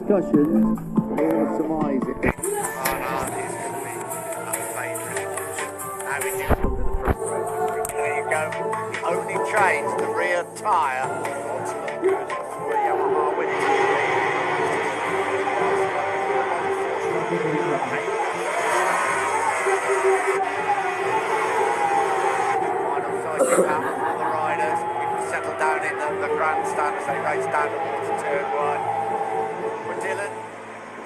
discussions, I want to surmise it. There you go. He only changed the rear tyre. What's not good for Yamaha with his lead. Final cycle out of all the riders. People settle down in the grandstand as they race down towards turn one. For Dylan,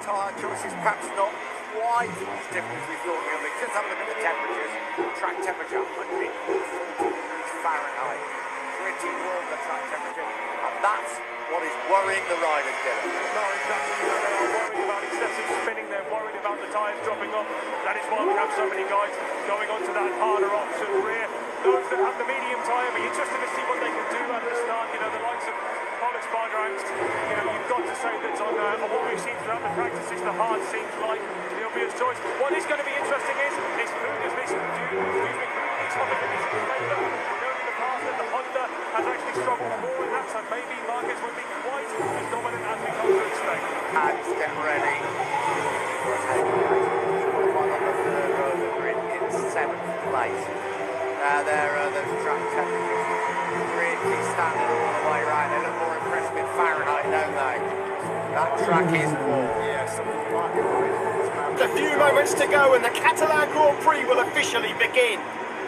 tyre choices perhaps not quite as different as we thought they would be. Just have a look at the temperatures. Track temperature, 100 Fahrenheit. Pretty warm, the track temperature. And that's what is worrying the riders, Dylan. No, exactly. They are worried about excessive spinning. They're worried about the tyres dropping off. That is why we have so many guys going onto that harder option rear. Those that have the medium tyre, be interested to see what they can do at the start. You know, the likes of Pollux, Bardrangst, you know, you've got to say that on what we've seen throughout the practices, the hard seems like the obvious choice. What is going to be interesting is who does this do? Who needs on the finishing favour? We know in the past that the Honda has actually struggled more in that, so maybe Marquez would be quite as dominant as we come to expect. And get ready. Qualifying on the third row of the grid in 7th place. There are those track temperatures really standing all the way around. They look more impressive in Fahrenheit, don't they? That track is warm. A few moments to go and the Catalan Grand Prix will officially begin.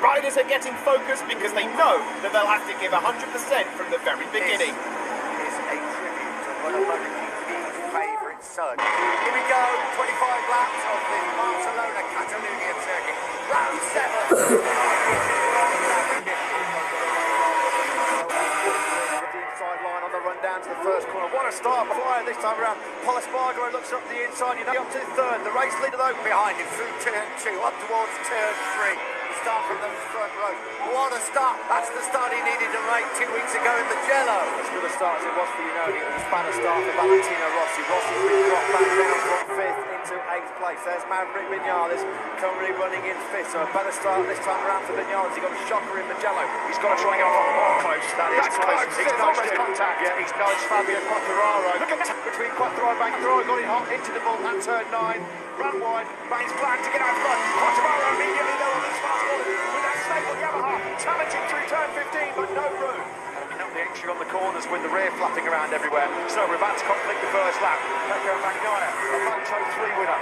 Riders are getting focused because they know that they'll have to give 100% from the very beginning. This is a tribute to one of MotoGP's favourite sons. Here we go, 25 laps of this Barcelona Catalunya circuit. Round 7. Sideline on the run down to the first corner. What a start flyer this time around. Pollux looks up the inside, you know, up to the third. The race leader though behind him through turn 2 up towards turn 3. Start from the front row. What a start. That's the start he needed to make 2 weeks ago in the Jello. As good a start as it was for Unoni. It was a spanner start for Valentino Rossi. Rossi's been dropped back down from 5th into 8th place. There's Maverick Vinales currently running in 5th. So a better start this time around for Vinales. He got a shocker in the Jello. He's got to try and get off close. That's close. He's nudged contact. Yeah, he's nudged Fabio Quartararo. Look at the between Quartararo and Quartararo. Got it hot into the ball at turn 9. Run wide. Baines plan to get out front. Quartararo immediately low on this fast ball with that stable Yamaha. Challenging through turn 15, but no room. Up the entry on the corners with the rear flapping around everywhere. So we're about to complete the first lap. Pecco Bagnaia, a Moto 3 winner.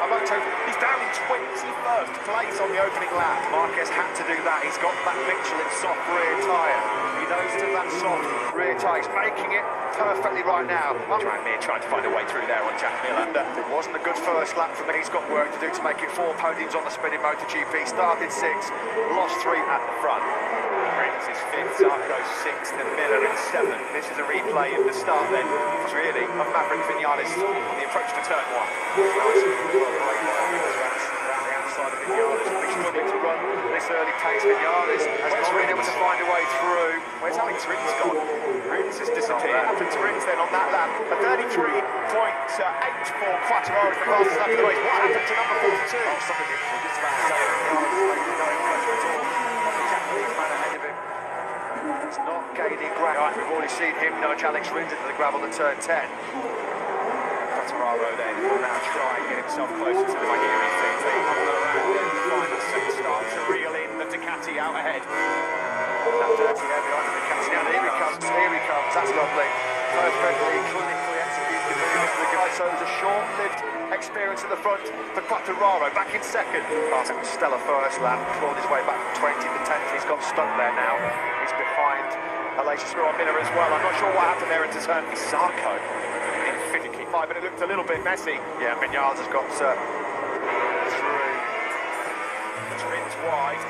He's down in 21st place on the opening lap. Marquez had to do that. He's got that Michelin soft rear tyre. He knows to that soft rear tyre. He's making it perfectly right now. Trying to find a way through there on Jack Miller. It wasn't a good first lap from him. He's got work to do to make it 4 podiums on the spinning MotoGP. Started 6th, lost 3 at the front. Rins is 5th, Zarco 6th, and Miller in 7th. This is a replay of the start then, really, of Maverick Vinales on the approach to turn 1. Around the outside of Vinales, he's struggling to run this early pace. Vinales has not been able to find a way through. Where's Alex Rins gone? Rins has disappeared. Happened to Rins then on that lap. A 33.8 for Quartararo, the fastest lap of the race. What happened to number 42? Oh, something just about to say. It's not gaining ground. Right, we've already seen him nudge Alex Rins into the gravel at turn 10. Quartararo then will now try and get himself closer to the Mahiri thing. Find a second start to reel in the Ducati out ahead. That dirty there behind the Ducati. Now here he comes, that's lovely. Perfectly, clinically executed movement for the guy. So it was a short-lived experience at the front for Quartararo, back in second. After a stellar first lap, clawed his way back from 20 to 10th. He's got stuck there now. He's behind Aleix Miller as well. I'm not sure what happened there into turn. Zarco in physically 5, but it looked a little bit messy. Yeah, Vinales has got through. Rins wide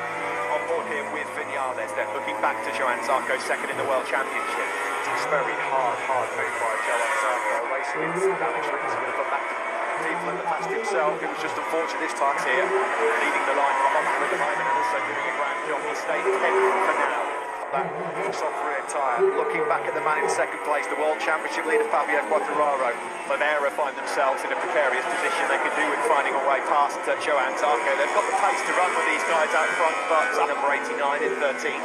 on board here with Vinales. Then looking back to Johann Zarco, second in the World Championship. It's a very hard move by Johann Zarco. Racing into Alex Rins, going to put that people in the past himself. It was just unfortunate this time here, leading the line from Honda at the moment and also doing a grand job. He stayed 10th for now. That soft rear tyre. Looking back at the man in second place, the World Championship leader Fabio Quartararo. Monera find themselves in a precarious position. They could do with finding a way past Johann Zarco. They've got the pace to run with these guys out front, but number 89 in 13th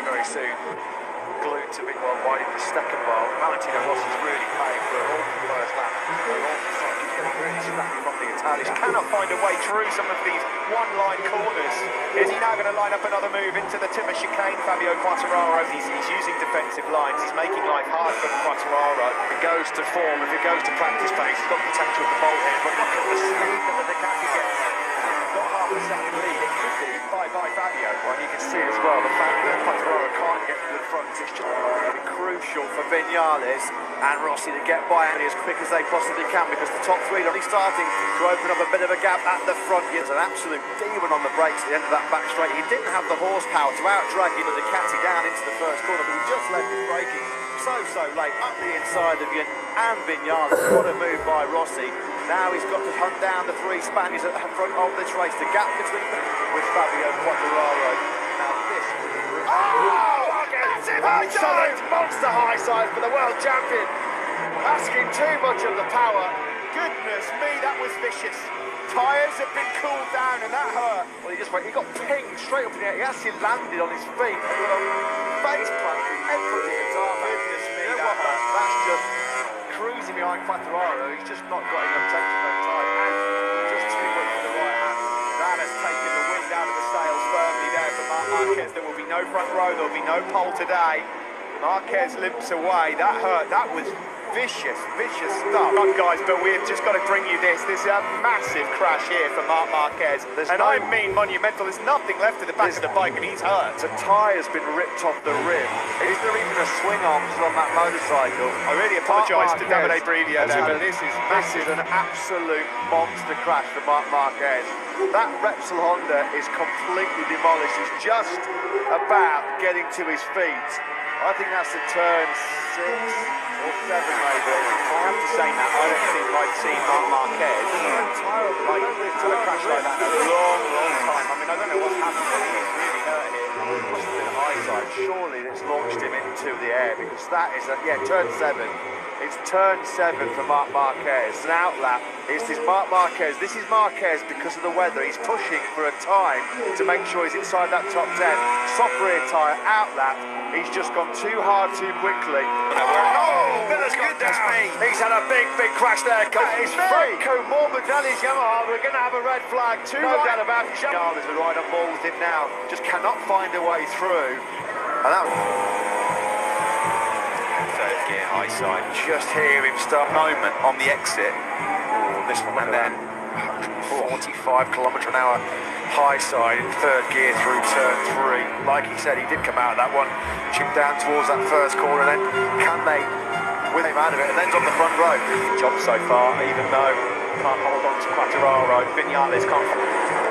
very soon. Glued to be wide in the second bar. Valentino Rossi's really paying for all the first lap. exactly from the Italian. Cannot find a way through some of these one-line corners. Is he now going to line up another move into the timber chicane? Fabio Quartararo, he's using defensive lines. He's making life hard for Quartararo. If it goes to form, if it goes to practice pace, he's got potential to bolt in. But look at the speed that the Ducati gets. Got half a second lead. It could be by Fabio. Well, you can see as well the fact that Quartararo can't get to the front. It's just crucial for Viñales and Rossi to get by Andy as quick as they possibly can, because the top three are already starting to open up a bit of a gap at the front. He has an absolute demon on the brakes at the end of that back straight. He didn't have the horsepower to out-drag the Ducati down into the first corner, but he just left his braking so late up the inside of Yin and Viñales. What a move by Rossi. Now he's got to hunt down the three Spaniards at the front of this race. The gap between them with Fabio Quartararo. Now this... Absolute monster high side for the world champion. Asking too much of the power. Goodness me, that was vicious. Tyres have been cooled down and that hurt. Well, he got pinged straight up in the air. He actually landed on his feet with a face plant with everything at tarmac. Goodness me, that's just cruising behind Quartararo. He's just not got enough tension on the tyre, and just too much for the right hand. That has taken the wind out of the sails firmly there for Marc Marquez. There will be no front row, there will be no pole today. Marquez limps away. That hurt. That was vicious stuff. Come on, guys, but we've just got to bring you this. There's a massive crash here for Marc Marquez. I mean monumental. There's nothing left at the back of the bike, and he's hurt. The tyre's been ripped off the rim. Is there even a swing arm on that motorcycle? I really apologise to Davide Brivio there, but this is an absolute monster crash for Marc Marquez. That Repsol Honda is completely demolished. He's just about getting to his feet. I think that's a turn 6 or 7 maybe. I have to say that I don't think I've seen Marc Marquez into a crash like that in a long time. I mean, I don't know what's happened, but he's really hurt here. It must have been a high side. Surely it's launched him into the air, because that is turn 7. It's turn 7 for Marc Marquez. It's an outlap. This is Marc Marquez. This is Marquez because of the weather. He's pushing for a time to make sure he's inside that top 10. Soft rear tyre, outlap. He's just gone too hard too quickly. Miller's gone down. He's had a big crash there. That is Franco Morbidelli's Yamaha. We're going to have a red flag. No doubt about it. Charles is right on ball with him now. Just cannot find a way through. And that third gear high side. Just hear him start moment on the exit. And then 45 km/h high side in third gear through turn 3. Like he said, he did come out of that one, chipped down towards that first corner, and then can they win him out of it? And then on the front row. Job so far, even though can't hold on to Quartararo. Viñales can't.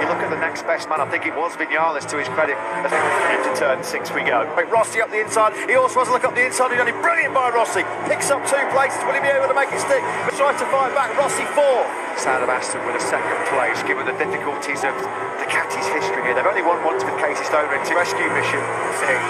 You look at the next best man, I think it was Viñales, to his credit. I think into turn 6 we go. Rossi up the inside. He also has a look up the inside. He's only brilliant by Rossi. Picks up 2 places. Will he be able to make it stick? But tries to fight back. Rossi 4. Sound of Aston with a 2nd place, given the difficulties of Ducati's history here. They've only won once with Casey Stoner into rescue mission.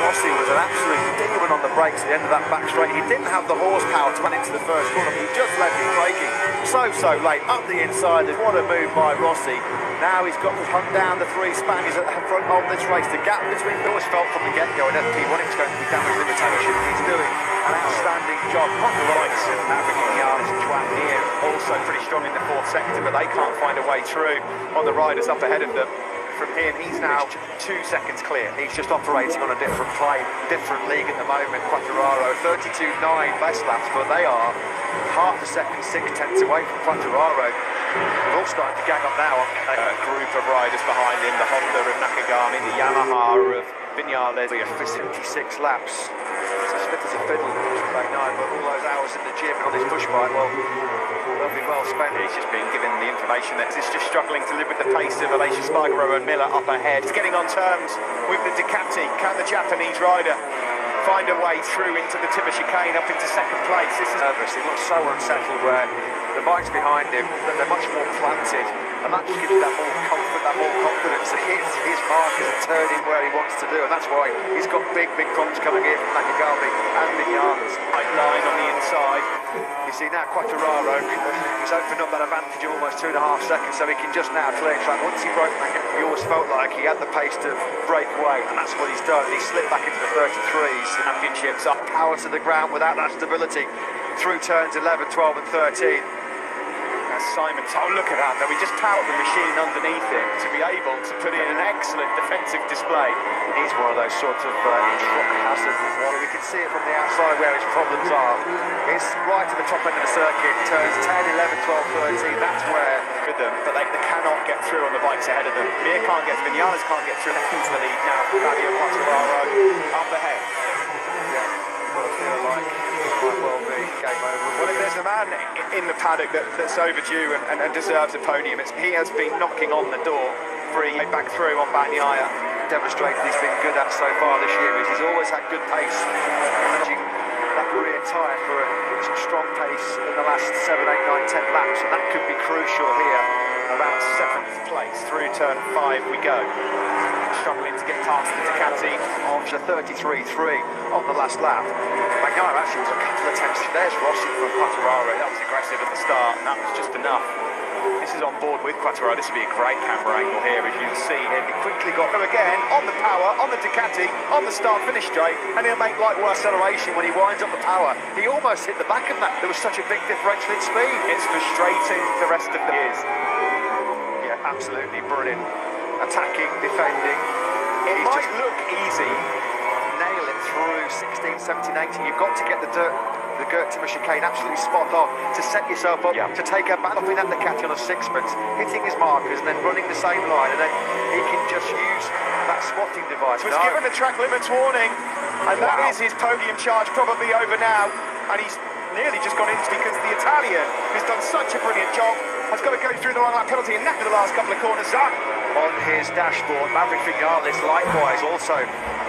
Rossi was an absolute demon on the brakes at the end of that back straight. He didn't have the horsepower to run into the first corner, but he just left his braking so late up the inside. What a move by Rossi. Now he's got to hunt down the 3 Spaniards at the front of this race. The gap between them was felt from the get-go, and FP1 it's going to be damage limitation. He's doing an outstanding job. On the right, Viñales and Juan here also pretty strong in the 4th sector, but they can't find a way through on the riders up ahead of them. From him, he's now 2 seconds clear. He's just operating on a different plane, different league at the moment. Quartararo, 32.9 best laps, but they are half a second, 6/10 away from Quartararo. We're all starting to gang up now. A group of riders behind him, the Honda of Nakagami, the Yamaha of Viñales. We have 56 laps. It's as fit as a fiddle, but all those hours in the gym on this push bike, well, they'll be well spent. He's just been given the information that he's just struggling to live with the pace of Aleix Espargaro and Miller up ahead. He's getting on terms with the Ducati. Can the Japanese rider find a way through into the timber chicane up into 2nd place? This is nervous. He looks so unsettled where the bike's behind him, that they're much more planted, and that just gives you that more comfort, that more confidence that his markers are turning where he wants to do, and that's why he's got big problems coming in from Nakagami and Viñales. Right line on the inside. You see now Quartararo, he's opened up that advantage of almost 2.5 seconds, so he can just now clear track. Once he broke back, he always felt like he had the pace to break away, and that's what he's done. He slipped back into the 33s. The championships up, power to the ground without that stability through turns 11, 12 and 13. has Simon. Oh, look at that, though. We just tout the machine underneath him to be able to put in an excellent defensive display. He's one of those sorts of hazard. We can see it from the outside where his problems are. He's right to the top end of the circuit, turns 10, 11, 12, 13. That's where With them, but they cannot get through on the bikes ahead of them. Mir can't get through, Vinales can't get through. Into the lead now. Fabio Quartararo up ahead. I feel like it might well be game over. Well, if there's a man in the paddock that's overdue and deserves a podium, he has been knocking on the door for a back through on Bagnaia. Demonstrated he's been good at so far this year is he's always had good pace. Managing that rear tyre for some strong pace in the last 7, 8, 9, 10 laps, and that could be crucial here. Around 7th place through turn 5 we go. Struggling to get past the Ducati On to 33.3 on the last lap. Bagnaia actually was a couple of attempts. There's Rossi from Quartararo. That was aggressive at the start, and that was just enough. This is on board with Quartararo. This would be a great camera angle here, as you can see him. He quickly got them again on the power, on the Ducati, on the start-finish straight, and he'll make light work acceleration when he winds up the power. He almost hit the back of that. There was such a big differential in speed. It's frustrating the rest of the years. Yeah, absolutely brilliant. Attacking, defending. It might look easy. Nail it through 16, 17, 18. You've got to get the Gert-Timmer chicane absolutely spot on to set yourself up to take a battle in that Ducati on a sixpence, hitting his markers and then running the same line, and then he can just use that spotting device. Was given the track limits warning, and that is his podium charge probably over now, and he's nearly just gone into because the Italian, who's done such a brilliant job, has got to go through the one lap penalty and knackered the last couple of corners. On his dashboard, Maverick Vinales likewise also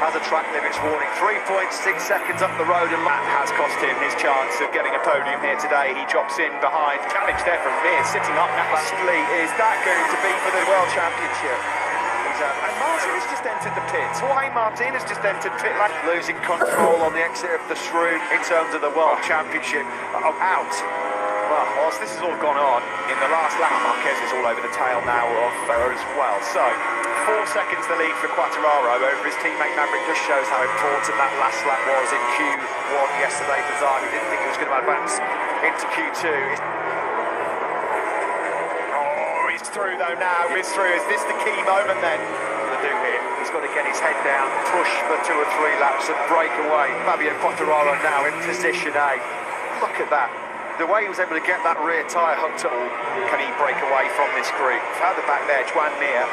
has a track limits warning. 3.6 seconds up the road, and that has cost him his chance of getting a podium here today. He drops in behind. Challenge there from Mir, sitting up nicely. Is that going to be for the World Championship? And Martin has just entered the pits. Why Martin has just entered pit lane? losing control on the exit of the Shroud in terms of the World Championship. Out. Well, whilst this has all gone on, in the last lap, Marquez is all over the tail now of Ferrer as well. So, 4 seconds the lead for Quartararo over his teammate Maverick. Just shows how important that last lap was in Q1 yesterday for Zahn. He didn't think he was going to advance into Q2. Oh, he's through though now. He's through. Is this the key moment then? To do here, he's got to get his head down, push for 2 or 3 laps and break away. Fabio Quartararo now in position A. Look at that. The way he was able to get that rear tyre hooked up. Can he break away from this group? Further back there, Juan Mir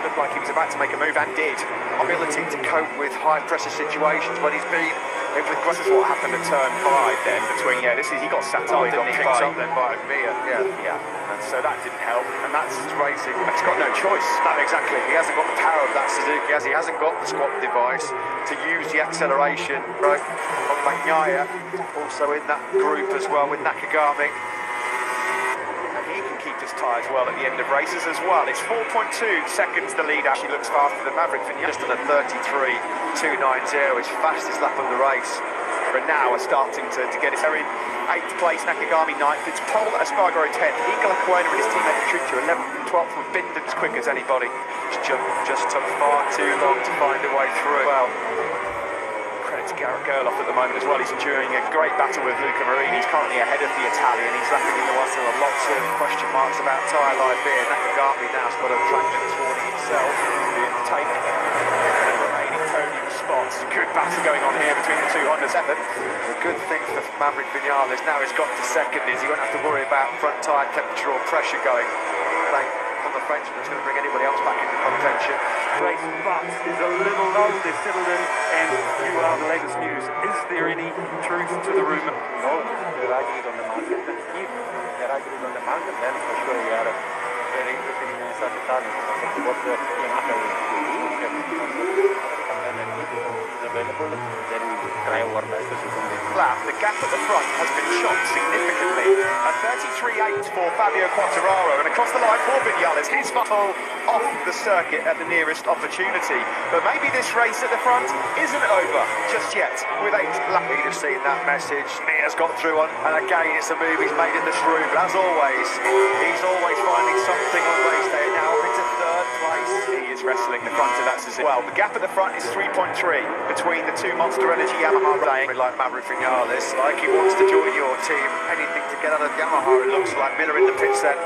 looked like he was about to make a move and did. Ability to cope with high pressure situations when he's been in with This is what happened at turn 5 then between, he got sat on, he got didn't he, picked up then by Mir. Yeah, and so that didn't help, and that's racing. He's got no choice. No, exactly. He hasn't got the power of that Suzuki, as he hasn't got the squat device to use the acceleration. Right, on Bagnaia, also in that group as well with Nakagami. And he can keep his tyres well at the end of races as well. It's 4.2 seconds the lead actually looks faster than Maverick Vinales. Just on a 33.290, his fastest lap of the race. But now are starting to get it. They're in 8th place, Nakagami 9th. It's Pole, Espargaro 10th. Eagle Aquino and his teammate Petruccio 11th and 12th, with Binden as quick as anybody. Just took far too long to find a way through. Well, credit to Garrett Gerloff at the moment as well. He's enduring a great battle with Luca Marini. He's currently ahead of the Italian. He's lapping in the one. There are lots of question marks about tyre life here. Nakagami now's got a track limits warning himself. Take the remaining podium spots. Good battle going on here between the two Hondas. The good thing for Maverick Vinales now he's got to second is he won't have to worry about front tyre temperature or pressure going. On the Frenchman, it's going to bring anybody else back into contention. Race, but there's a little lull. They've settled in, and you are the latest news. Is there any truth to the rumour? No, the ride is on the market. If the ride is on the market, then for sure we are very interested in such a car. What the Yamaha will do, and then if it is available, then we will try our best to convince. The gap at the front has been shot significantly. A 33.8 for Fabio Quartararo, and across the line for Vinales. His battle off the circuit at the nearest opportunity. But maybe this race at the front isn't over just yet. With 8 laps, you've seen that message. Mir's got through on, and again it's a move he's made in the Shroud. But as always, he's always finding something on race day. Now up into 3rd place. he is wrestling the front of that as well. The gap at the front is 3.3 between the two Monster Energy Yamaha playing like Maverick Vinales, like he wants to join your team. Anything to get out of Yamaha. It looks like Miller in the pits then,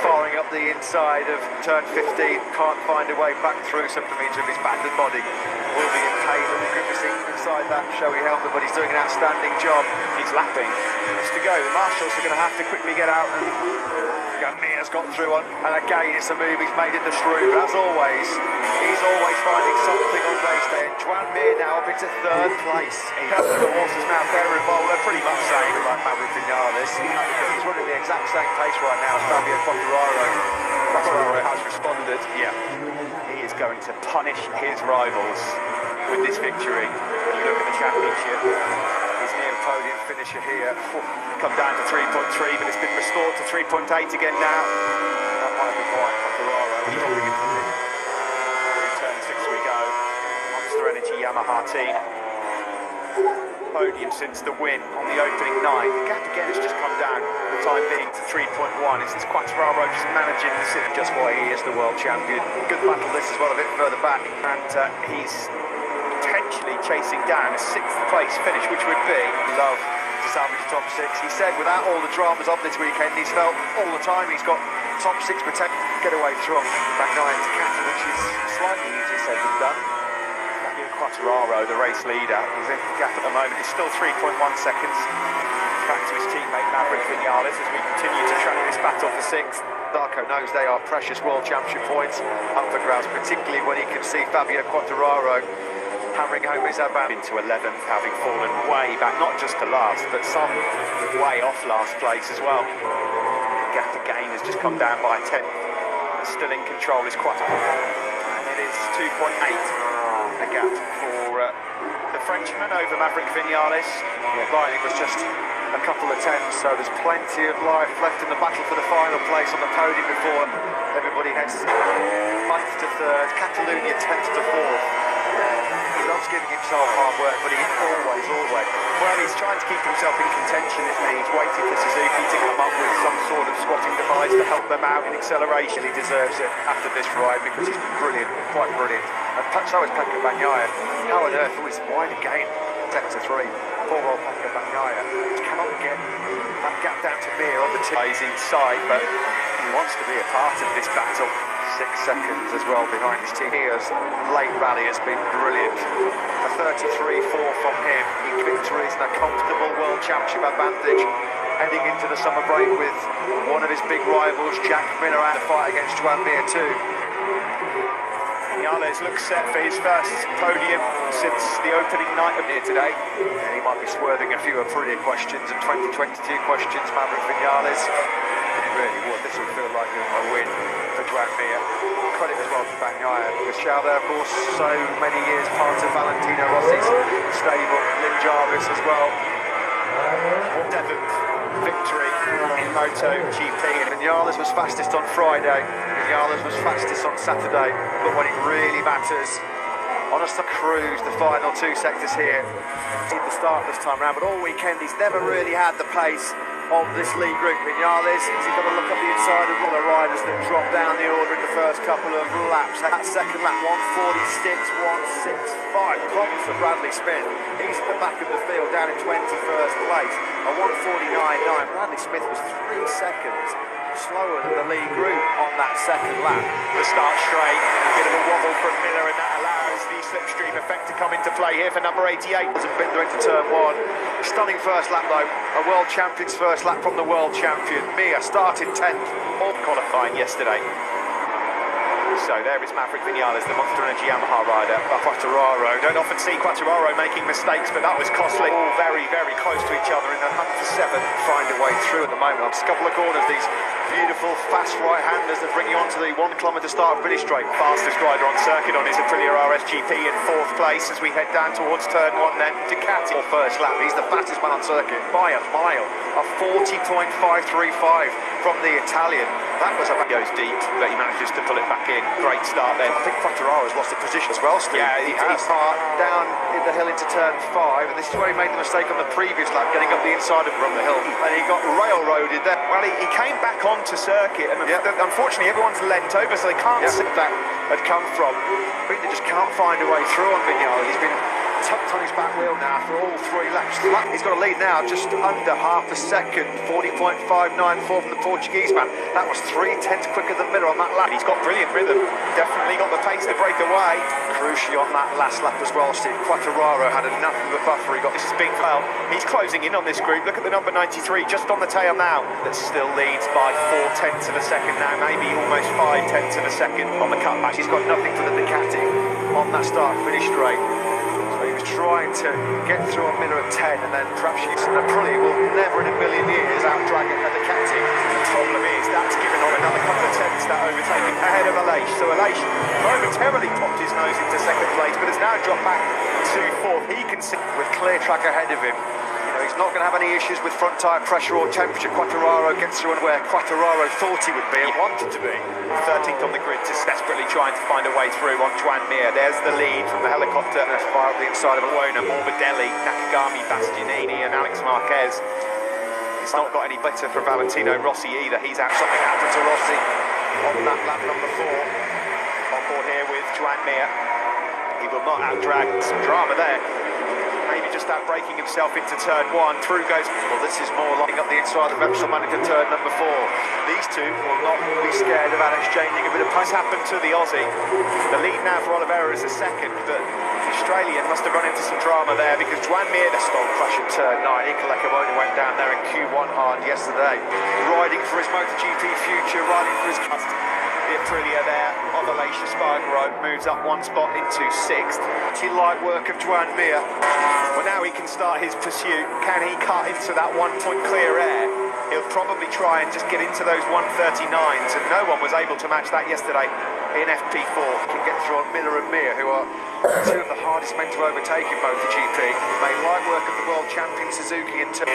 firing up the inside of turn 15, can't find a way back through centimetres of his battered body. Will be in pain and grimacing inside that showy helmet, but he's doing an outstanding job. He's lapping. Just to go. The marshals are going to have to quickly get out, and Mia's got through on, and again it's a move he's made in the shrew. As always, he's always finding something on race day. And Joan Mir now up into third place. The horses now Ferrer and Bowler, pretty much same like Maverick Vinales. He's running the exact same pace right now as Fabio Quartararo. Quartararo has responded. Yeah, he is going to punish his rivals with this victory. When you look at the championship, he's near a podium finisher here. Come down to 3.3, but it's been restored to 3.8 again now. That might be why Quartararo is dropping into the turn 6 we go. Monster Energy Yamaha team. Podium since the win on the opening night. The gap again has just come down for the time being to 3.1. It's Quartararo just managing to sit just why he is the world champion. Good battle this as well, a bit further back, and he's potentially chasing down a 6th place finish, which would be love to salvage the top 6. He said without all the dramas of this weekend, he's felt all the time he's got top 6 potential. Get away from back 9 to Cathy, which is slightly easier said than done. Quartararo, the race leader, he's in the gap at the moment. It's still 3.1 seconds. Back to his teammate Maverick Vinales as we continue to track this battle for 6th. Darko knows they are precious World Championship points up for grabs, particularly when he can see Fabio Quartararo hammering home his advantage into 11th, having fallen way back, not just to last, but some way off last place as well. The gap again has just come down by 10. Still in control is Quartararo, and it is 2.8. A gap for the Frenchman over Maverick Vinales. Riding was just a couple of tenths, so there's plenty of life left in the battle for the final place on the podium before everybody heads 9th to 3rd, Catalonia 10th to 4th. He loves giving himself hard work, but he always, well, he's trying to keep himself in contention, isn't he? He's waiting for Suzuki to come up with some sort of squatting device to help them out in acceleration. He deserves it after this ride because he's been brilliant, quite brilliant. And so is Pecco Bagnaia. How on earth was wide again? 10 to 3. Poor old Pecco Bagnaia. Cannot get that gap down to Mir on the two. He's inside, but he wants to be a part of this battle. 6 seconds as well behind his team. Here's late rally has been brilliant. A 33.4 from him. Each victory is a comfortable World Championship advantage. Heading into the summer break with one of his big rivals, Jack Miller, out to fight against Joan Mir too. Vinales looks set for his first podium since the opening night of here today. Yeah, he might be swerving a few Aprilia questions and 2022 questions, Maverick Vinales. It really would. This would feel like a win for Joan Mir. Credit as well to Bagnaia, because Schauder, of course, so many years part of Valentino Rossi's stable, Lynn Jarvis as well. 7th victory in Moto GP. Vinales was fastest on Friday. Vinales was fastest on Saturday. But when it really matters, on a cruise, the final 2 sectors here. At the start this time round, but all weekend he's never really had the pace of this lead group. Vinales, he's got to look up the inside of all the riders that dropped down the order in the first couple of laps. That second lap, 146, 165. Problems for Bradley Smith. He's at the back of the field, down in 21st place. A 149.9. Bradley Smith was 3 seconds slower than the lead group on that second lap. The start straight, a bit of a wobble from Miller, and that allows the slipstream effect to come into play here for number 88. Hasn't been into turn 1. Stunning first lap though, a world champion's first lap from the world champion. Mir started 10th, all qualifying yesterday. So there is Maverick Vinales, the Monster Energy Yamaha rider. Quartararo, don't often see Quartararo making mistakes, but that was costly. All very, very close to each other in the hunt for 7th. Find a way through at the moment. On a couple of corners, these beautiful fast right-handers that bring you onto the 1 kilometre start of British Straight. Fastest rider on circuit on his Aprilia RSGP in 4th place as we head down towards turn 1 then. Ducati first lap, he's the fastest man on circuit by a mile. A 40.535 from the Italian. That was about goes deep, but he manages to pull it back in. Great start then. I think Quattararo's lost the position as well, Steve. Yeah, he has. He's down in the hill into turn 5, and this is where he made the mistake on the previous lap, getting up the inside of him from the hill, and he got railroaded there. Well, he came back onto circuit, and unfortunately everyone's leant over, so they can't see that had come from. I think they just can't find a way through on Vignale. He's been tucked on his back wheel now for all 3 laps. He's got a lead now, just under half a second, 40.594 from the Portuguese man. That was 3/10 quicker than Miller on that lap. He's got brilliant rhythm, definitely got the pace to break away. Crucially on that last lap as well, Steve. Quattararo had enough of a buffer. This is big fail. He's closing in on this group. Look at the number 93, just on the tail now. That still leads by 4/10 of a second now, maybe almost 5/10 of a second on the cutback. He's got nothing for the Ducati on that start-finish straight. So he was trying to get through on Miller at 10, and then perhaps Aprilia will never in a million years outdrag a Ducati. The problem is that's given on another couple of tenths, that overtaking ahead of Aleix. So Aleix momentarily popped his nose into second place, but has now dropped back to 4th. He can see with clear track ahead of him. He's not going to have any issues with front tyre pressure or temperature. Quattararo gets through and where Quattararo thought he would be and wanted to be. 13th on the grid, just desperately trying to find a way through on Joan Mir. There's the lead from the helicopter. Let's fire up the inside of Buona, Morbidelli, Nakagami, Bastianini and Alex Marquez. It's not got any better for Valentino Rossi either. He's out. Something happened to Rossi on that lap number 4. On board here with Joan Mir. He will not outdrag. Some drama there. Maybe just that breaking himself into turn 1. Through goes. Well, this is more lining up the inside of Repsol Monaco turn number 4. These two will not be scared about exchanging a bit of pace. Happened to the Aussie. The lead now for Oliveira is a second, but the Australian must have run into some drama there because Joan Mir stole crash in turn 9. Iker Lecuona went down there in Q1 hard yesterday, riding for his MotoGP future, riding for his cust. The Aprilia there on the Aleix Espargaro moves up 1 spot into 6th. Light work of Joan Mir. Well, now he can start his pursuit. Can he cut into that 1 point clear air? He'll probably try and just get into those 139s, and no one was able to match that yesterday in FP4. Can get through on Miller and Mir, who are 2 of the hardest men to overtake in MotoGP. Made light work of the world champion Suzuki in turn.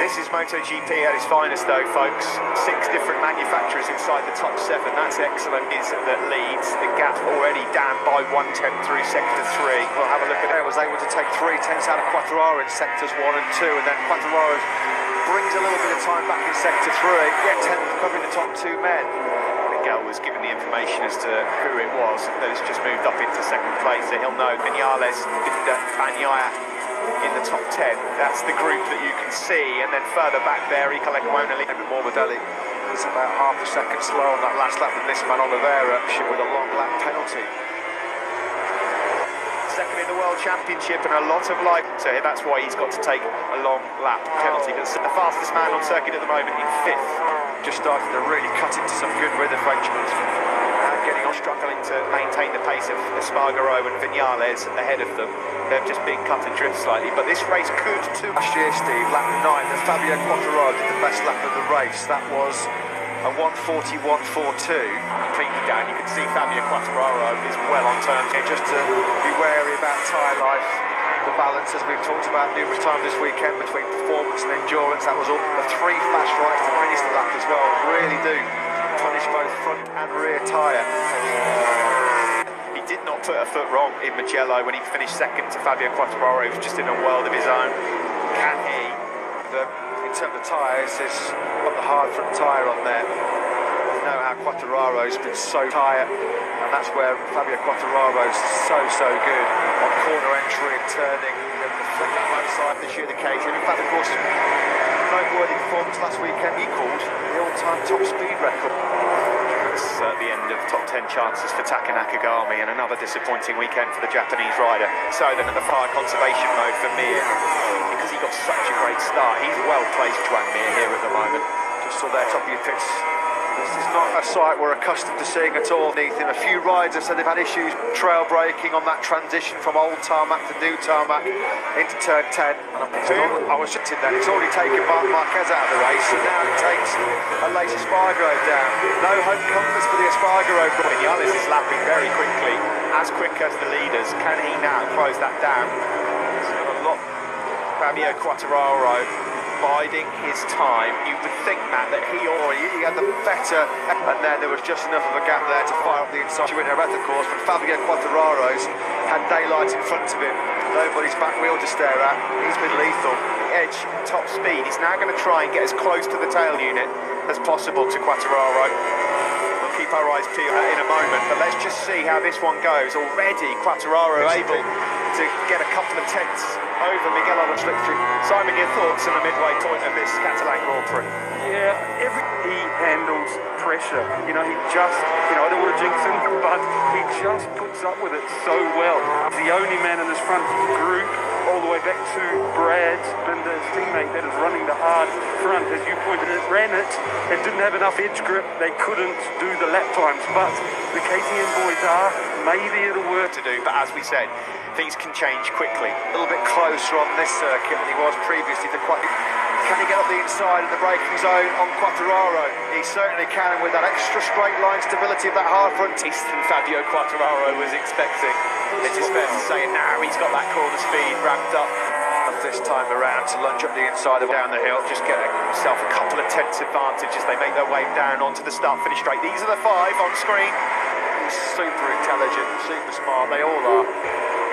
This is MotoGP at its finest though, folks. 6 different manufacturers inside the top 7. That's excellent. Is that leads the gap already down by 1/10 through sector 3. We'll have a look at it. Was able to take 3/10 out of Quattararo in sectors 1 and 2, and then Quattararo brings a little bit of time back in sector 3. Yet 10th covering the top 2 men. Miguel was given the information as to who it was that has just moved up into second place, so he'll know Vinales, Bagnaia in the top 10. That's the group that you can see, and then further back there, Iker Lecuona, Morbidelli was about half a second slow on that last lap than this man Oliveira, with a long lap penalty. Second in the World Championship and a lot of life, so that's why he's got to take a long lap penalty. But the fastest man on circuit at the moment in 5th. Just starting to really cut into some good rhythm, Frenchman. Getting on, struggling to maintain the pace of Espargaro and Vinales ahead of them. They've just been cut adrift slightly, but this race could too. Last year, Steve, lap 9, and Fabio Quattararo did the best lap of the race. That was a 1:41.42. Completely down. You can see Fabio Quattararo is well on terms here. Just to be wary about tyre life, the balance, as we've talked about numerous times this weekend, between performance and endurance. That was all the 3 flash rights to finish the lap as well. Really do punish both front and rear tyre. He did not put a foot wrong in Mugello when he finished second to Fabio Quattararo. He was just in a world of his own. Can he? In terms of tyres, there's got the hard front tyre on there. You know how Quattararo's been so tight, and that's where Fabio Quattararo's so good on corner entry and turning. The flick that one side this year, the occasion. In fact, of course, noteworthy performance last weekend equalled the all-time top speed record. That's the end of top 10 chances for Taka Nakagami, and another disappointing weekend for the Japanese rider. So then at the fire conservation mode for Mir, because he got such a great start. He's well placed, Joan Mir, here at the moment. Just saw there, top of your pits. This is not a sight we're accustomed to seeing at all, Nathan. A few riders have said they've had issues trail braking on that transition from old tarmac to new tarmac into turn 10. I was sitting there, it's already taken Marc Marquez out of the race, and now it takes Aleix Espargaro down. No home comforts for the Espargaro. Vinales is lapping very quickly, as quick as the leaders. Can he now close that down? Fabio Quattararo biding his time. You would think, Matt, that he had the better, and then there was just enough of a gap there to fire up the inside winner at the course. But Fabio Quartararo's had daylight in front of him. Nobody's back wheel to stare at. He's been lethal. Edge, top speed. He's now going to try and get as close to the tail unit as possible to Quartararo. We'll keep our eyes peeled in a moment, but let's just see how this one goes. Already Quartararo able to get a couple of tenths over Miguel on the slipstream. Simon, your thoughts on the midway point of this Catalan Grand Prix? Yeah, he handles pressure. You know, he just, I don't want to jinx him, but he just puts up with it so well. The only man in this front group, all the way back to Brad Binder's teammate that is running the hard front, as you pointed it, ran it, and didn't have enough edge grip. They couldn't do the lap times, but the KTM boys are, maybe it'll work. To do, but as we said, things can change quickly. A little bit closer on this circuit than he was previously. Can he get up the inside of the braking zone on Quartararo? He certainly can, with that extra straight line stability of that hard front than Fabio Quartararo was expecting. It is fair to say now he's got that corner speed ramped up this time around to lunge up the inside of down the hill, just get himself a couple of tenths advantage as they make their way down onto the start-finish straight. These are the five on screen. He's super intelligent, super smart, they all are.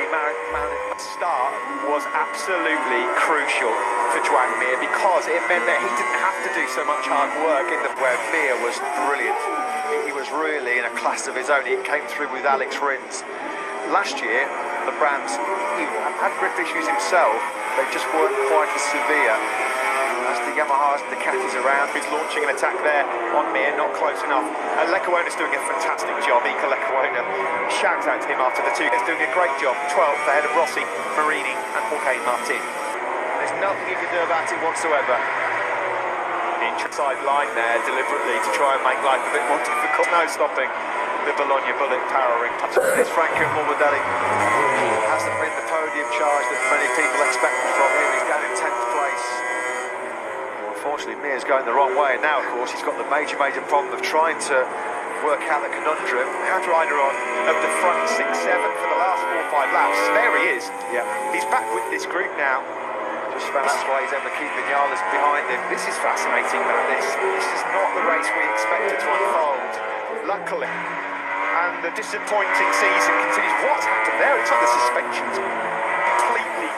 The start was absolutely crucial for Joan Mir because it meant that he didn't have to do so much hard work where Mir was brilliant. He was really in a class of his own. He came through with Alex Rins. Last year, the brands, he had grip issues himself, they just weren't quite as severe as the Yamahas and Ducatis around. He's launching an attack there on Mir, not close enough. And Lecuona's doing a fantastic job. Ika Lecuona, shout out to him after the two. He's doing a great job. 12th ahead of Rossi, Marini and Jorge Martin. There's nothing you can do about it whatsoever. Inside line there deliberately to try and make life a bit more difficult. No stopping the Bologna bullet powering. It's Franco Morbidelli. Hasn't been the podium charge that many people expected from him. He's down in 10th place. Unfortunately, Mir's going the wrong way, and now, of course, he's got the major problem of trying to work out the conundrum. How to rider on of the front 6-7 for the last 4 or 5 laps. There he is. Yeah, he's back with this group now. Just found that's why he's able to keep Vinales behind him. This is fascinating, man. This is not the race we expected to unfold. Luckily, and the disappointing season continues. What's happened there? It's like the suspensions completely.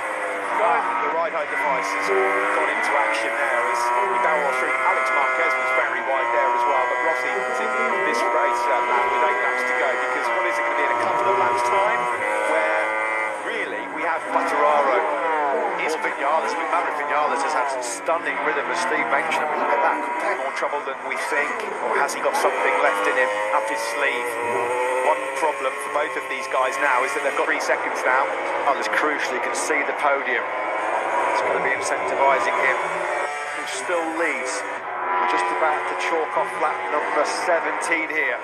The ride height devices gone into action there as he barreled through. Alex Marquez was very wide there as well, but Rossi in this race lap with 8 laps to go, because what is it going to be in a couple of laps time where really we have Quartararo or Vinales. Maverick Vinales has had some stunning rhythm, as Steve mentioned. I mean, look at that, could play more trouble than we think, or has he got something left in him up his sleeve? One problem for both of these guys now is that they've got 3 seconds now. As crucial, you can see the podium. It's going to be incentivising him, who still leads. We're just about to chalk off lap number 17 here.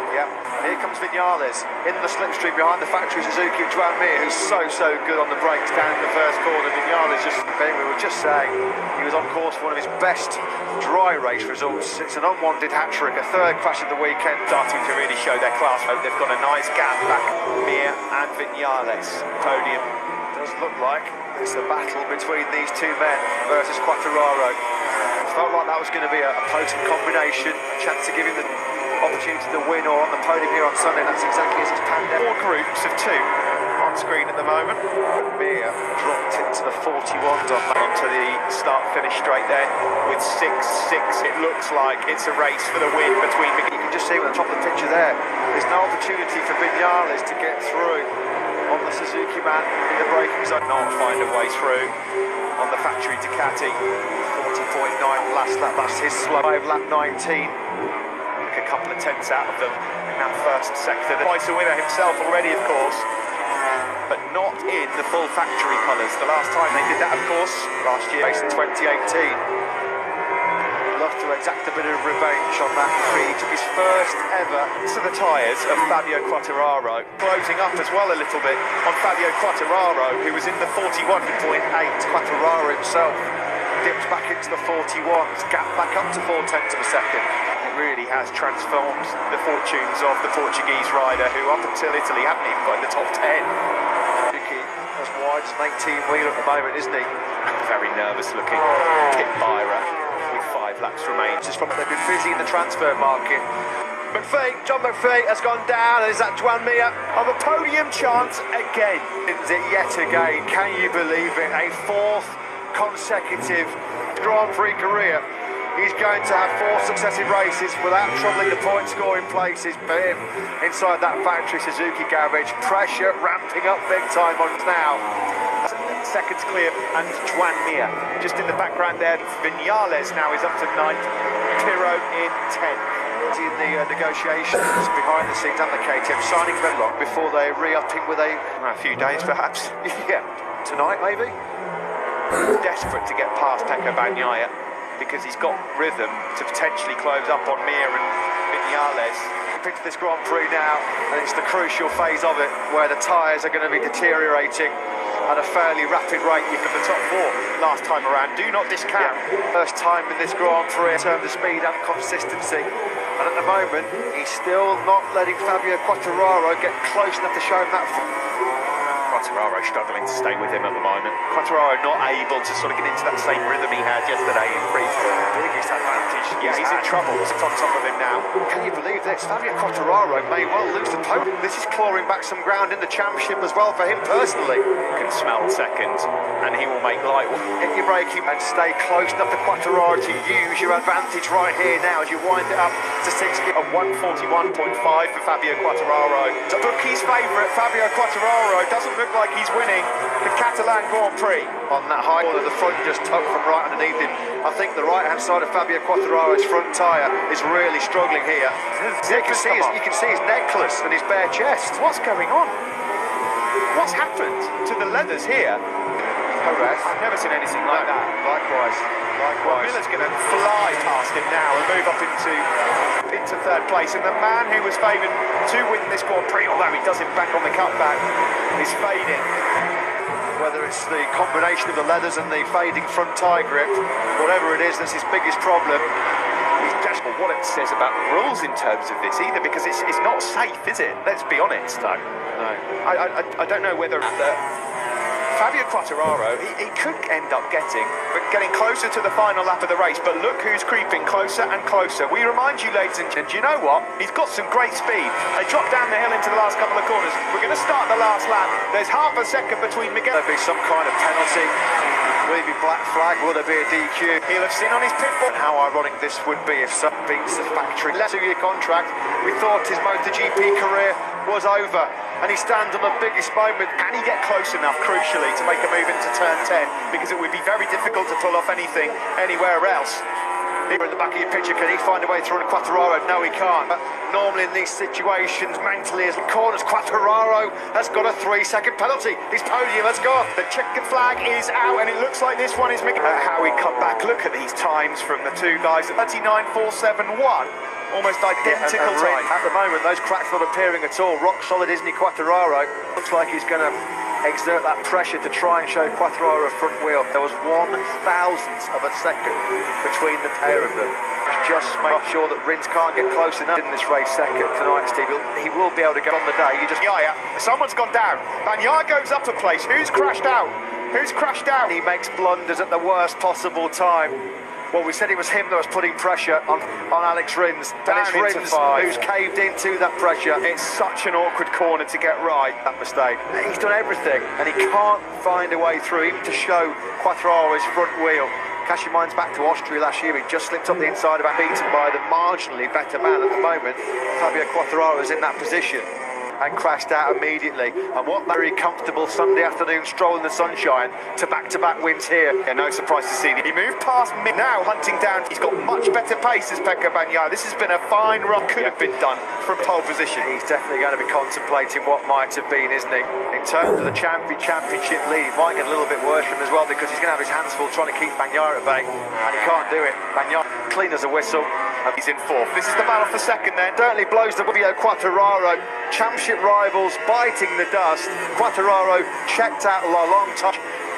Yep, and here comes Vinales in the slipstream behind the factory Suzuki of Joan Mir, who's so good on the brakes down in the first corner. Vinales we were just saying, he was on course for one of his best dry race results. It's an unwanted hat-trick, a 3rd crash of the weekend, starting to really show their class. They've got a nice gap back, Mir and Vinales. Podium does look like it's a battle between these 2 men versus Quartararo. Felt like that was going to be a potent combination, a chance to give him the opportunity to win or on the podium here on Sunday. That's exactly as it's panned out. 4 groups of 2 on screen at the moment. Mir dropped into the 41s onto the start-finish straight there with 6-6. It looks like it's a race for the win between. You can just see at the top of the picture there, there's no opportunity for Vinales to get through on the Suzuki man in the braking zone. Not find a way through on the factory Ducati. 40.9 last lap, that's his slow lap 19. A couple of tenths out of them in that first sector. The twice a winner himself already, of course, but not in the full factory colours. The last time they did that, of course, last year, in 2018. He'd love to exact a bit of revenge on that defeat. He took his first ever to the tyres of Fabio Quartararo, closing up as well a little bit on Fabio Quartararo, who was in the 41.8. Quartararo himself dipped back into the 41s, gap back up to 0.4 of a second. Really has transformed the fortunes of the Portuguese rider, who up until Italy haven't even got in the top 10. as wide as an 18-wheeler at the moment, isn't he? Very nervous looking. Kit Byra with 5 laps remaining. Just from they've been busy in the transfer market. John McPhee has gone down, and is that Juan Mia of a podium chance again? Is it yet again? Can you believe it? A 4th consecutive Grand Prix career. He's going to have 4 successive races without troubling the point scoring places. But inside that factory Suzuki garage, pressure ramping up big time on now. Seconds clear, and Juan Mia just in the background there. Vinales now is up to 9th, Pirro in 10th. In the negotiations behind the scenes and the KTM signing very long before they re-upping with a few days perhaps. Yeah, tonight maybe. Desperate to get past Pecco Bagnaia because he's got rhythm to potentially close up on Mir and Vinales. Into this Grand Prix now, and it's the crucial phase of it where the tyres are going to be deteriorating at a fairly rapid rate. You can the top 4 last time around. Do not discount. First time in this Grand Prix in terms of speed and consistency. And at the moment, he's still not letting Fabio Quartararo get close enough to show him that. Quartararo struggling to stay with him at the moment. Quartararo not able to sort of get into that same rhythm he had yesterday in Freestyle. Biggest advantage. Yeah, he's in trouble. It's on top of him now. Can you believe this? Fabio Quartararo may well lose the podium. This is clawing back some ground in the championship as well for him personally. Can smell second, and he will make light. Hit your braking and stay close enough to Quartararo to use your advantage right here now as you wind it up to 60 of 141.5 for Fabio Quartararo. To bookie's favourite, Fabio Quartararo doesn't look like he's winning the Catalan Grand Prix. On that high corner, the front just tucked from right underneath him. I think the right-hand side of Fabio Quartararo's front tyre is really struggling here. You can see his necklace and his bare chest. What's going on? What's happened to the leathers here? I've never seen anything like that. Likewise. Well, Miller's going to fly past him now and move up into 3rd place. And the man who was favoured to win this Grand Prix, although he does it back on the cutback, is fading. Whether it's the combination of the leathers and the fading front tyre grip, whatever it is, that's his biggest problem. He's desperate. What it says about the rules in terms of this either, because it's not safe, is it? Let's be honest, though. No. I don't know whether Fabio Quartararo, he could end up getting closer to the final lap of the race, but look who's creeping closer and closer. We remind you, ladies and gentlemen, you know what? He's got some great speed. They dropped down the hill into the last couple of corners. We're going to start the last lap. There's half a second between Miguel. There'll be some kind of penalty. Will it be black flag? Will there be a DQ? He'll have seen on his pit board. How ironic this would be if Sutton beats the factory. Less 2-year contract. We thought his MotoGP career was over, and he stands on the biggest moment. Can he get close enough, crucially, to make a move into turn 10? Because it would be very difficult to pull off anything anywhere else. Here in the back of your picture, can he find a way through on Quartararo? No, he can't. But normally in these situations, mentally, as corners, Quartararo has got a 3-second penalty. His podium has gone. The checkered flag is out, and it looks like this one is making how he come back. Look at these times from the two guys. 39.471. Almost identical time. At the moment, those cracks not appearing at all. Rock solid, isn't he, Quartararo? Looks like he's going to exert that pressure to try and show Quartararo a front wheel. There was 1/1000th of a second between the pair of them. Just make sure that Rins can't get close enough in this race second tonight, Steve. He will be able to get on the day. Someone's gone down. Bagnaia goes up a place. Who's crashed out? Who's crashed out? He makes blunders at the worst possible time. Well, we said it was him that was putting pressure on Alex Rins. And it's Rins who's caved into that pressure. It's such an awkward corner to get right, that mistake. He's done everything, and he can't find a way through, even to show Quartararo his front wheel. Cast your minds back to Austria last year. He just slipped up the inside of beaten by the marginally better man at the moment. Fabio Quartararo is in that position and crashed out immediately. And what very comfortable Sunday afternoon stroll in the sunshine to back-to-back wins here. Yeah, no surprise to see him. He moved past me now, hunting down. He's got much better pace as Pecco Bagnaia. This has been a fine run. Could have been done from pole position. He's definitely going to be contemplating what might have been, isn't he? In terms of the championship lead, he might get a little bit worse for him as well, because he's going to have his hands full trying to keep Bagnaia at bay, and he can't do it. Bagnaia clean as a whistle. He's in 4th. This is the battle for second then. Certainly blows the Fabio Quartararo. Championship rivals biting the dust. Quartararo checked out a long time.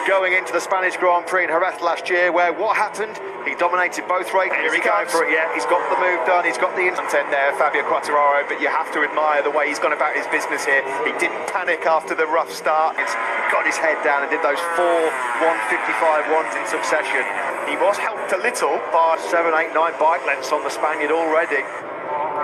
going into the Spanish Grand Prix in Jerez last year, where what happened? He dominated both races. Here he goes for it, yeah. He's got the move done. He's got the intent there, Fabio Quartararo, but you have to admire the way he's gone about his business here. He didn't panic after the rough start. He got his head down and did those 4 155-1s in succession. He was helped a little by 7, 8, 9 bike lengths on the Spaniard already.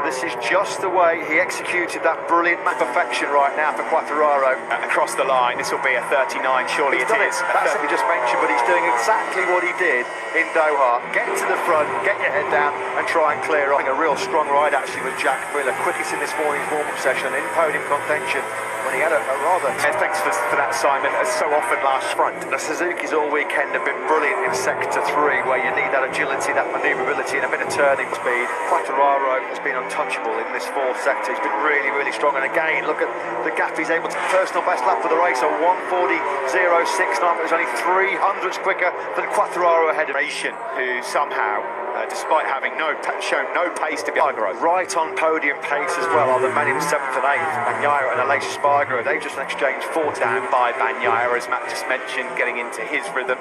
This is just the way he executed that brilliant perfection right now for Quartararo. Across the line, this will be a 39, surely it is. That's what we just mentioned, but he's doing exactly what he did in Doha. Get to the front, get your head down and try and clear off. A real strong ride actually with Jack Miller, quickest in this morning's warm-up session, in podium contention when he had a rather... Thanks for that, Simon, as so often last front. The Suzuki's all weekend have been brilliant in sector 3, where you need that agility, that manoeuvrability and a bit of turning speed. Quattararo has been untouchable in this 4th sector. He's been really, really strong. And again, look at the gap he's able to... Personal best lap of the race, a 1:40.069. It was only 300ths quicker than Quattararo ahead of Nation, who somehow, despite having shown no pace to be right on podium pace as well are the men in 7th and 8th, Bagnaia and Aleix Spargaro. They've just exchanged 4 down by Bagnaia, as Matt just mentioned, getting into his rhythm.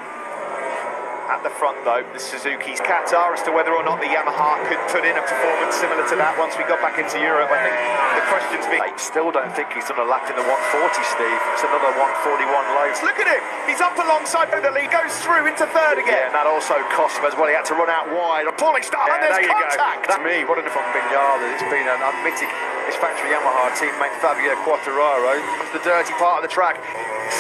At the front, though, the Suzuki's Qatar, as to whether or not the Yamaha could put in a performance similar to that once we got back into Europe. I think the question's been... I still don't think he's done a lap in the 140, Steve. It's another 141 low. Look at him! He's up alongside the lead, goes through into 3rd again. Yeah, and that also cost him as well. He had to run out wide. Appalling start, and there's contact! That's me, what from Vignales. It's been an unmitigated... His factory Yamaha teammate Fabio Quartararo. It's the dirty part of the track.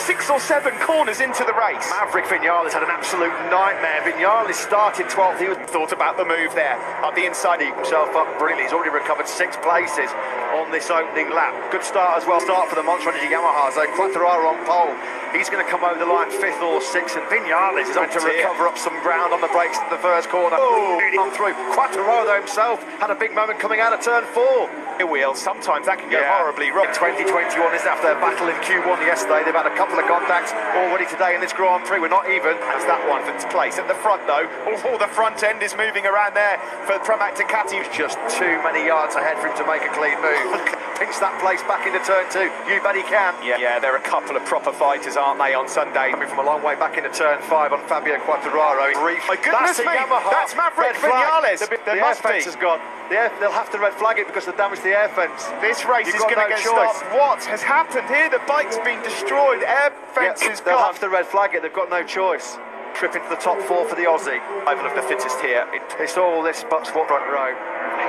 6 or 7 corners into the race. Maverick Vignales had an absolute nightmare. Vignales started 12th. He was thought about the move there. Up the inside, he himself up brilliantly. He's already recovered 6 places on this opening lap. Good start as well. Start for the Monster Energy Yamaha. So Quartararo on pole. He's going to come over the line 5th or 6th, and Vignales is going to recover up some ground on the brakes at the first corner. Oh, on through. Quartararo himself had a big moment coming out of turn 4. Wheel, sometimes that can go horribly wrong. 2021 is after their battle in Q1 yesterday. They've had a couple of contacts already today in this Grand Prix. We're not even. That's that one for place. At the front, though, the front end is moving around there for Pramac Ducati. Just too many yards ahead for him to make a clean move. Pinch that place back into turn 2. You bet he can. Yeah, they're a couple of proper fighters, aren't they, on Sunday? Coming from a long way back into turn 5 on Fabio Quartararo. My goodness me, that's Maverick Vignales. The air fence has gone. They'll have to red flag it because they've damaged the air fence. This race is going to get stopped. What has happened here? The bike's been destroyed. Air fence is gone. They'll have to red flag it. They've got no choice. Trip into the top 4 for the Aussie. Rival of the fittest here. It's all this but front row.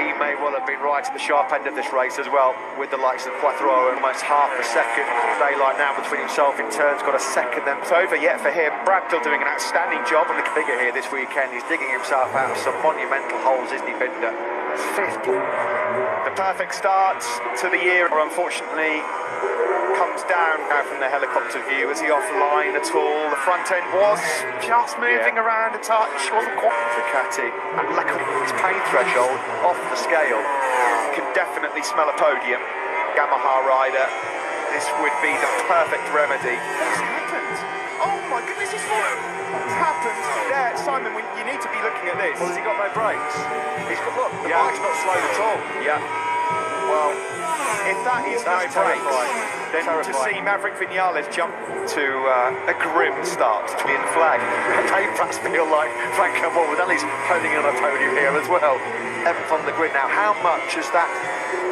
He may well have been right at the sharp end of this race as well, with the likes of Quattararo, almost half a second. Daylight now between himself in turns, got a second then. It's over yet for him. Bradfield doing an outstanding job on the figure here this weekend. He's digging himself out of some monumental holes, isn't he, Binder? 5th. The perfect start to the year, unfortunately, comes down now from the helicopter view. Is he offline at all? The front end was just moving around a touch, wasn't quite. Ducati, and luckily his pain threshold off the scale. Can definitely smell a podium. Yamaha rider, this would be the perfect remedy. What's happened? Oh my goodness, it's happened. There, Simon, you need to be looking at this. Well, has he got no brakes? He's got, look, the bike's not slowed at all. Yeah. Well, if that is no brakes, then to see Maverick Vignales jump to a grim start to the flag. They perhaps feel like Frank Morbidelli's holding on a podium here as well. 7th on the grid now. How much has that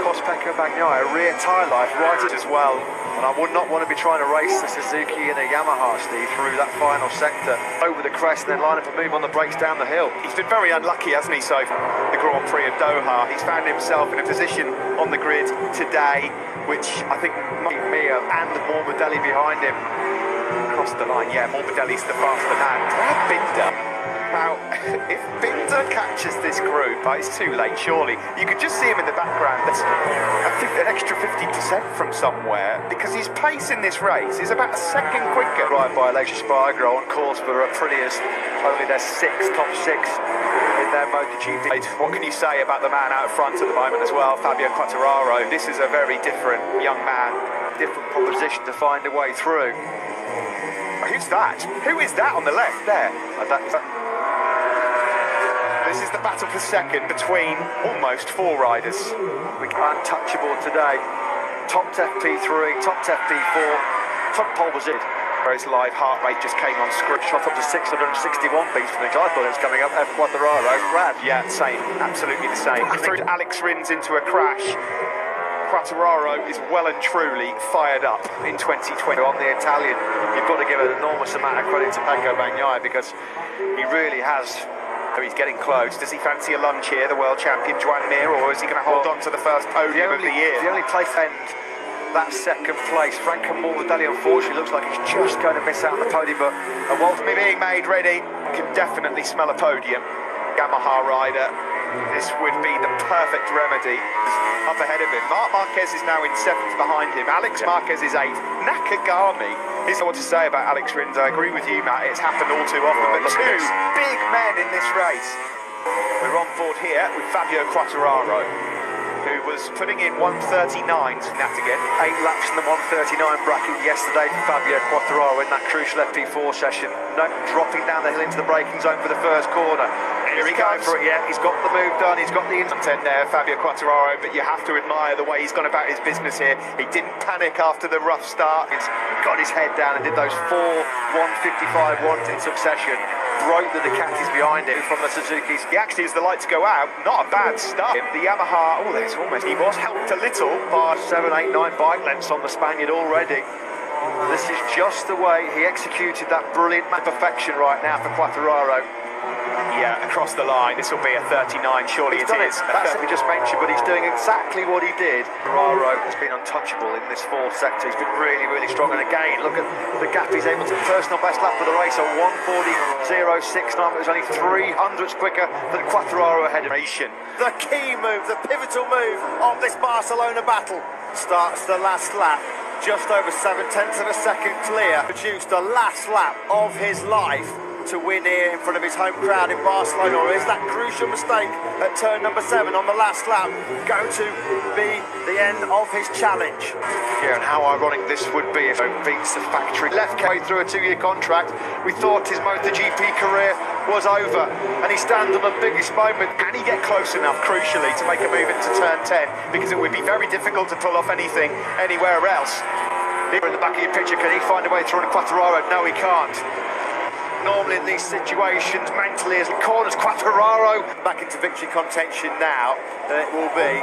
cost Pecco Bagnaia rear tyre life right as well? And I would not want to be trying to race the Suzuki and a Yamaha, Steve, through that final sector, over the crest and then line up and move on the brakes down the hill. He's been very unlucky, hasn't he, so the Grand Prix of Doha. He's found himself in a position on the grid today, which I think Mia and Morbidelli behind him across the line. Yeah, Morbidelli's the faster man. Brad Binder. Now, if Binder catches this group, it's too late, surely. You could just see him in the background. That's, I think, an extra 50% from somewhere, because his pace in this race is about a second quicker. Right by Aleix Spargaro on course for a prettiest, only their top 6 in their MotoGP. What can you say about the man out front at the moment as well, Fabio Quartararo? This is a very different young man. Different proposition to find a way through. Who's that? Who is that on the left there? This is the battle for second between almost 4 riders. Untouchable today. Top FP3, top FP4, top pole position. His live heart rate just came on screen. Shot up to 661 beats for things. I thought it was coming up at Quattararo. Brad. Yeah, same. Absolutely the same. Threw Alex Rins into a crash. Quattararo is well and truly fired up in 2020. On the Italian, you've got to give an enormous amount of credit to Pecco Bagnaia because he really has. He's getting close. Does he fancy a lunge here, the world champion Joan Mir, or is he going to hold on to the first podium of the year? The only place end that second place. Franco Morbidelli unfortunately looks like he's just going to miss out on the podium, but Walter being made ready, can definitely smell a podium. Yamaha rider, this would be the perfect remedy. Up ahead of him, Marc Marquez is now in 7th behind him. Alex Marquez is 8th. Nakagami is what to say about Alex Rins. I agree with you, Matt. It's happened all too often, but two big men in this race. We're on board here with Fabio Quattararo, who was putting in 139s from that again. 8 laps in the 139 bracket yesterday for Fabio Quattararo in that crucial FP4 session. No, dropping down the hill into the braking zone for the first corner. Here he goes for it, yeah. He's got the move done, he's got the intent there, Fabio Quattararo, but you have to admire the way he's gone about his business here. He didn't panic after the rough start. He's got his head down and did those 4 155 ones in succession. Broke the Ducatis behind him from the Suzukis. He actually, as the lights go out, not a bad start. The Yamaha, oh, there's almost, he was helped a little by 7, 8, 9 bike lengths on the Spaniard already. This is just the way he executed that brilliant perfection right now for Quattararo. Yeah, across the line, this will be a 39, surely it is. That's what we just mentioned, but he's doing exactly what he did. Quattararo has been untouchable in this fourth sector. He's been really, really strong. And again, look at the gap he's able to personal best lap of the race at 1:40.069. It was only 300ths quicker than Quattararo ahead of him. The key move, the pivotal move of this Barcelona battle starts the last lap. Just over 7/10 of a second clear. Produced the last lap of his life to win here in front of his home crowd in Barcelona, or is that crucial mistake at turn number 7 on the last lap going to be the end of his challenge? Yeah, and how ironic this would be if he beats the factory. Left way through a 2-year contract. We thought his MotoGP career was over, and he stands on the biggest moment. Can he get close enough, crucially, to make a move into turn 10? Because it would be very difficult to pull off anything anywhere else. Here in the back of your picture, can he find a way through on Quattararo? No, he can't. Normally in these situations, mentally, as he corners Quattararo back into victory contention now, it will be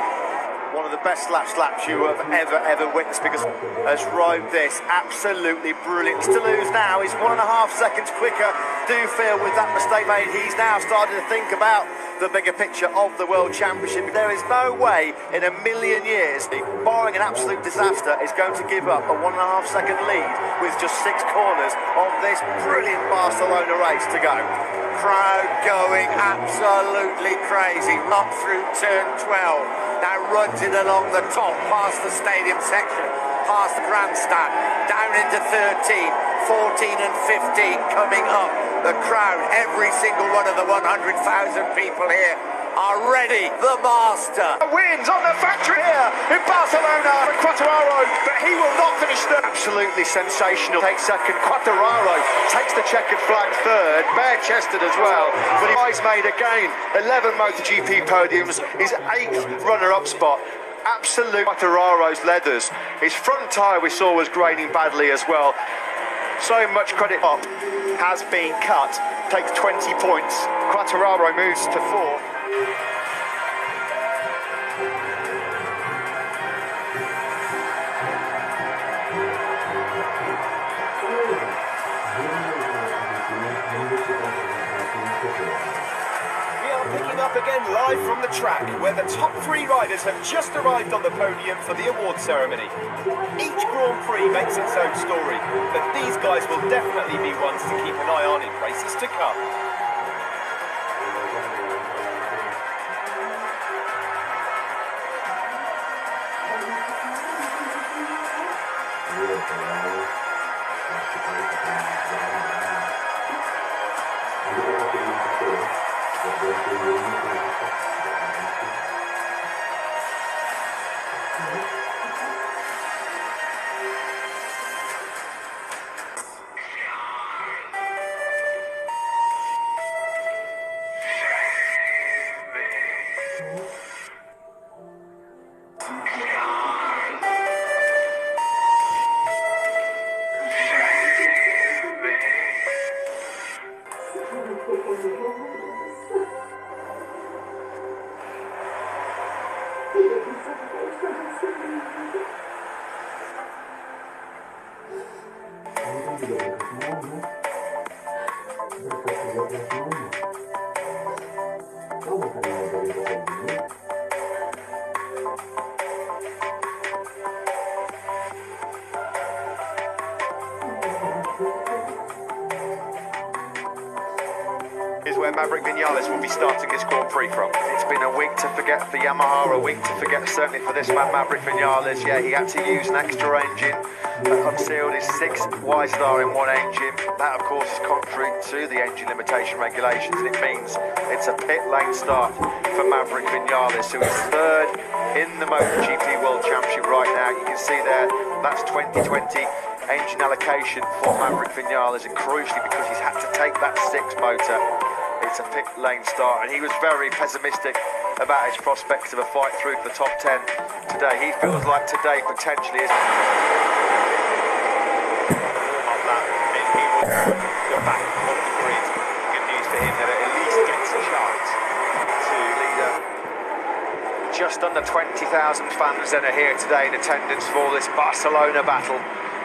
one of the best laps you have ever witnessed, because has rode this absolutely brilliant. To lose now, he's 1.5 seconds quicker. Do feel with that mistake made, he's now starting to think about the bigger picture of the World Championship. There is no way in a million years, barring an absolute disaster, is going to give up a 1.5 second lead with just 6 corners of this brilliant Barcelona race to go. Crowd going absolutely crazy, up through turn 12. Now runs it along the top, past the stadium section, past the grandstand, down into 13, 14 and 15 coming up. The crowd, every single one of the 100,000 people here are ready. The master Wins on the factory here in Barcelona for Quattararo, but he will not finish third. absolutely sensational. Takes second. Quattararo takes the checkered flag third, bare-chested as well. But he's made again 11 MotoGP podiums, his 8th runner-up spot. Absolute Quattararo's leathers. His front tyre we saw was graining badly as well. So much credit up Has been cut, takes 20 points. Quattararo moves to 4th. Up again live from the track, where the top 3 riders have just arrived on the podium for the award ceremony. Each Grand Prix makes its own story, but these guys will definitely be ones to keep an eye on in races to come. Is where Maverick Vinales will be starting this Grand Prix from. It's been a week to forget for Yamaha, a week to forget certainly for this man Maverick Vinales. Yeah, he had to use an extra engine that unsealed his 6 Y-Star in one engine. That of course is contrary to the engine limitation regulations, and it means it's a pit lane start for Maverick Vinales, who is third in the MotoGP World Championship right now. You can see there, that's 2020 engine allocation for Maverick Vinales, and crucially because he's had to take that 6 motor, it's a pit lane start, and he was very pessimistic about his prospects of a fight through to the top 10 today. He feels like today potentially is warm-up lap, and he will go back on the grid. Good news for him that it at least gets a chance to lead just under 20,000 fans that are here today in attendance for this Barcelona battle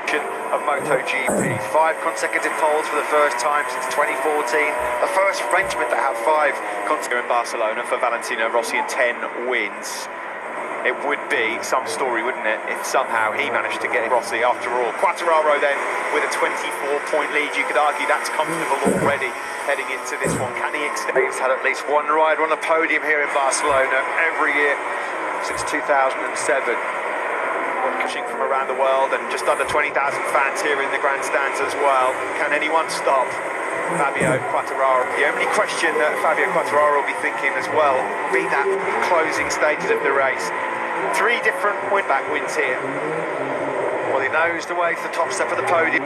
of MotoGP. 5 consecutive poles for the first time since 2014. The first Frenchman to have 5 consecutive in Barcelona for Valentino Rossi and 10 wins. It would be some story, wouldn't it, if somehow he managed to get Rossi after all. Quartararo then with a 24-point lead. You could argue that's comfortable already heading into this one. Can he extend? He's had at least one rider on the podium here in Barcelona every year since 2007. Pushing from around the world, and just under 20,000 fans here in the grandstands as well. Can anyone stop Fabio Quartararo? The only question that Fabio Quartararo will be thinking as well will be that closing stages of the race. 3 different win-back wins here. Well, he knows the way to the top step of the podium.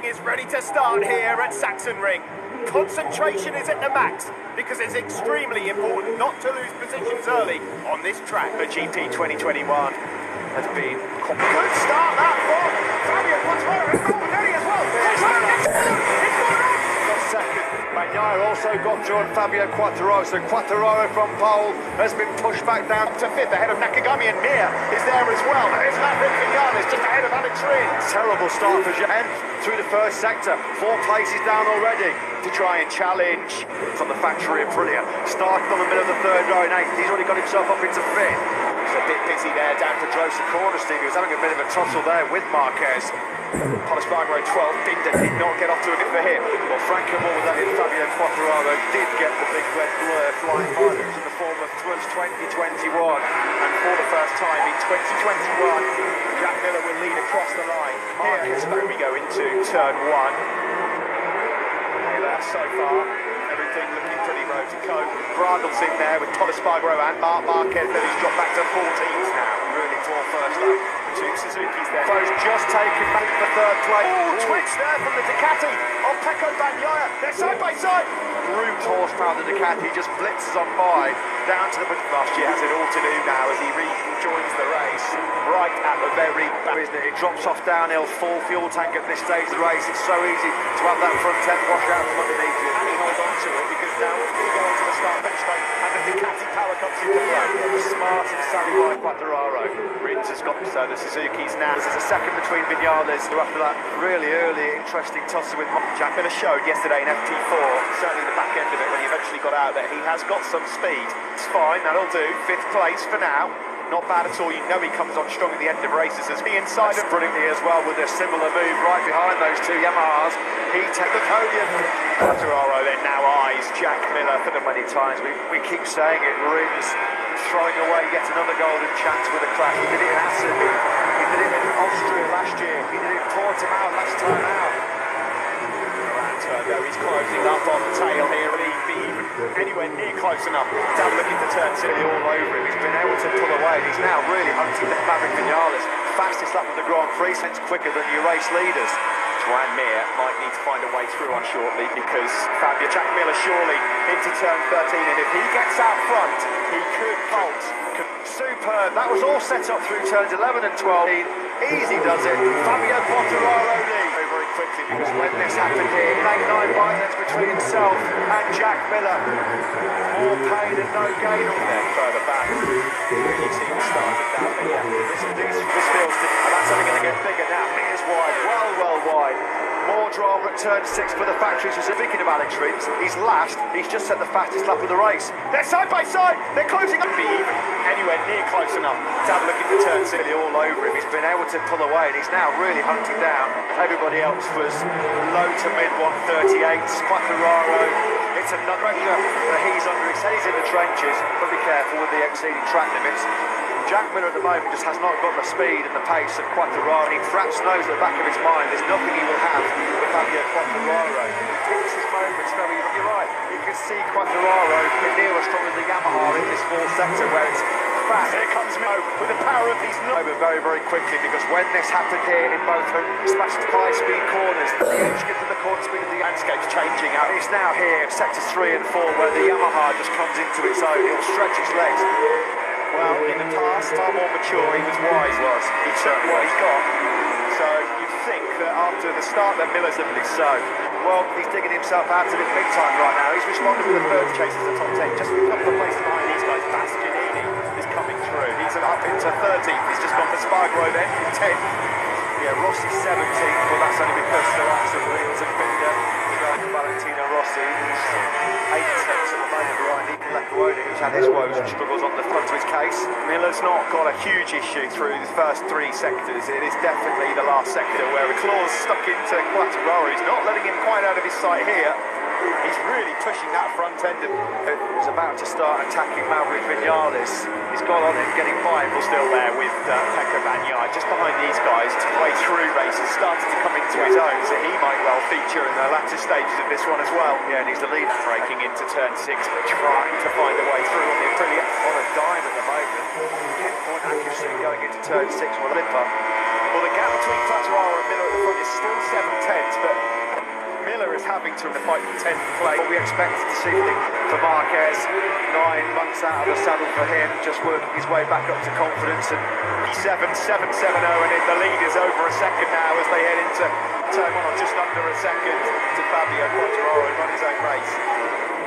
Is ready to start here at Sachsenring. Concentration is at the max because it's extremely important not to lose positions early on this track. The GP 2021 has been good start that for Fabio Quartararo. It's got Benelli as well. Second, Bagnaia also got through on Fabio Quartararo, so Quartararo from pole has been pushed back down to 5th ahead of Nakagami, and Mir is there as well. There's Maverick Vinales just ahead of Alex Rins. Terrible start for Jen through the first sector. 4 places down already to try and challenge from the factory Aprilia. Started on the middle of the 3rd row in 8th. He's already got himself up into 5th. He's a bit busy there down to Drosa corner, Steve. He was having a bit of a tussle there with Marquez. Polespargaro 12th. Binder did not get off to a good for him. Well, Franco Morbidelli and Fabio Quartararo did get the big red blur flying high in the form of 2021. And for the first time in 2021, Jack Miller will lead across the line. Marquez, we go into turn 1. There so far, everything looking pretty rosy-coloured. Bradle's in there with Polespargaro and Marquez, but he's dropped back to 14th now. Really poor first lap. 2 Suzuki's there. Bo's just taken back the 3rd place. Oh, twitch there from the Ducati on Pecco Bagnaia. They're side by side. Brute horsepower, the Ducati just blitzes on by down to the last year. Has it all to do now as he rejoins the race right at the very back. Isn't it? It drops off downhill, full fuel tank at this stage of the race. It's so easy to have that front end wash out from underneath you. And he holds on to it because now we go onto the start bench straight and the Ducati power comes into play. Smart and savvy by Quartararo. Rins has got the Suzuki's now. There's a second between Vinales, who after that really early, interesting tussle with Jack Miller showed yesterday in FP4, certainly the back end of it when he eventually got out there, he has got some speed. It's fine, that'll do. 5th place for now. Not bad at all. You know he comes on strong at the end of races as he inside of brilliantly as well with a similar move right behind those 2 Yamahas. He takes the podium. Quartararo then now eyes Jack Miller for the many times. We keep saying it, Rins throwing away yet another golden chance with a crash. He did it in Assen. He did it in Austria last year. He did it in Portimao last time out. He's closing up on the tail here. Will he be even anywhere near close enough? Down looking to turn City all over him. He's been able to pull away. He's now really hunting the Maverick Vinales. Fastest lap of the Grand Prix since quicker than your race leaders. Joan Mir might need to find a way through on shortly because Jack Miller surely into turn 13, and if he gets out front, he could halt. Superb. That was all set up through turns 11 and 12. Easy does it. Fabio Quartararo lead. very quickly, because when this happened here, 8-9 wide between himself and Jack Miller. More pain and no gain on there further back. Really seems started down here. This feels, and that's only going to get bigger now. Here's wide, well wide. More drama at turn 6 for the factories. Who's thinking of Alex Rins. He's last. He's just set the fastest lap of the race. They're side by side. They're closing up. Be even anywhere near close enough to have a look at the turn 6. All over him. He's been able to pull away, and he's now really hunting down. Everybody else was low to mid 138s. Quattararo. It's another pressure that he's under. He said he's in the trenches. But be careful with the exceeding track limits. Jack Miller at the moment just has not got the speed and the pace of Quattararo. He perhaps knows at the back of his mind there's nothing he will have with Fabio Quattararo. It's his moments, though. You're right. You can see Quattararo nearer stronger than the Yamaha in this small sector where it's fast. Here comes Mo with the power of these over very, very quickly, because when this happened here in both smashed high-speed corners, the edge gives them the corner speed of the landscape's changing out. It's now here in sectors 3 and 4 where the Yamaha just comes into its own. It'll stretch its legs. Well, in the past, far more mature, he was wise. He took what he got. So you'd think that after the start that Miller's limited so. Well, he's digging himself out of it big time right now. He's responded with a third chase as the top 10. Just a couple of places behind these guys. Bastianini is coming through. He's up into 13th. He's just gone for Spargo then in 10th. Yeah, Rossi's 17th. Well, that's only because the likes of Rins and Binder, Valentino Rossi, 8 tenths at the moment behind Nico Lecquoni, who's had his woes and struggles on the front of his case. Miller's not got a huge issue through the first 3 sectors. It is definitely the last sector where a claw's stuck into Quattararo. He's not letting him quite out of his sight here. He's really pushing that front end and is about to start attacking Maverick Vinales. He's got on him, getting by, but still there with Pecco Bagnaia just behind these guys. Way through races, started to come into his own, so he might well feature in the latter stages of this one as well. Yeah, and he's the lead breaking into turn 6, but trying to find a way through on the Aprilia on a dime at the moment. Pinpoint accuracy going into turn 6 with Limper. Well, the gap between Quattararo and Miller at the front is still 7 tenths, but Miller is having to fight for 10th place. What we expected to see for Marquez, 9 months out of the saddle for him, just working his way back up to confidence. And 7-7-7-0, and the lead is over a second now as they head into turn 1, or just under a second to Fabio Quattararo and run his own race.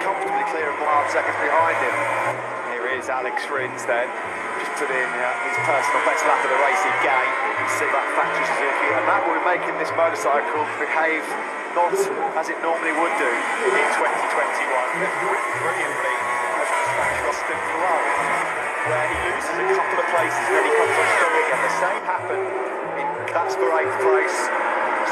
Comfortably clear of 1.5 seconds behind him. Here is Alex Rins then, just put in his personal best lap of the race again. You can see that factory Suzuki, and that will be making this motorcycle behave not as it normally would do in 2021. Brilliantly, Austin Flow, where he loses a couple of places and then he comes on strong again. The same happened that's for 8th place.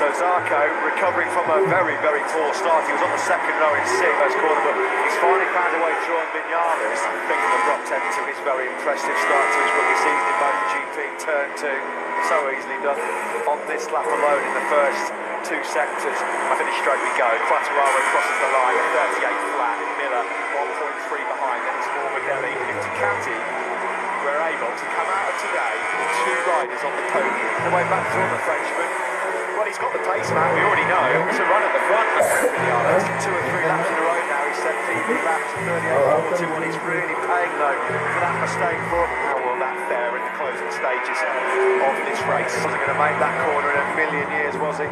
So Zarco recovering from a very, very poor start. He was on the second row in 6th corner, but he's finally found a way through on Vinales. Thinking of Rob 10 to his very impressive start to his rookie season in both the GP turn 2. So easily done on this lap alone in the first 2 sectors. I finish straight we go. Quattararo crosses the line at 38 flat. Miller 1.3 behind. Then it's Morbidelli. If Ducati were able to come out of today with 2 riders on the podium, the way back through the Frenchman. Well, he's got the pace, man. We already know. To run at the front. 2 or 3 laps in a row now. He's set PB laps at 38.42. What he's really paying though for that mistake for him. How will that fare in the closing stages of this race? Wasn't going to make that corner in a million years, was he?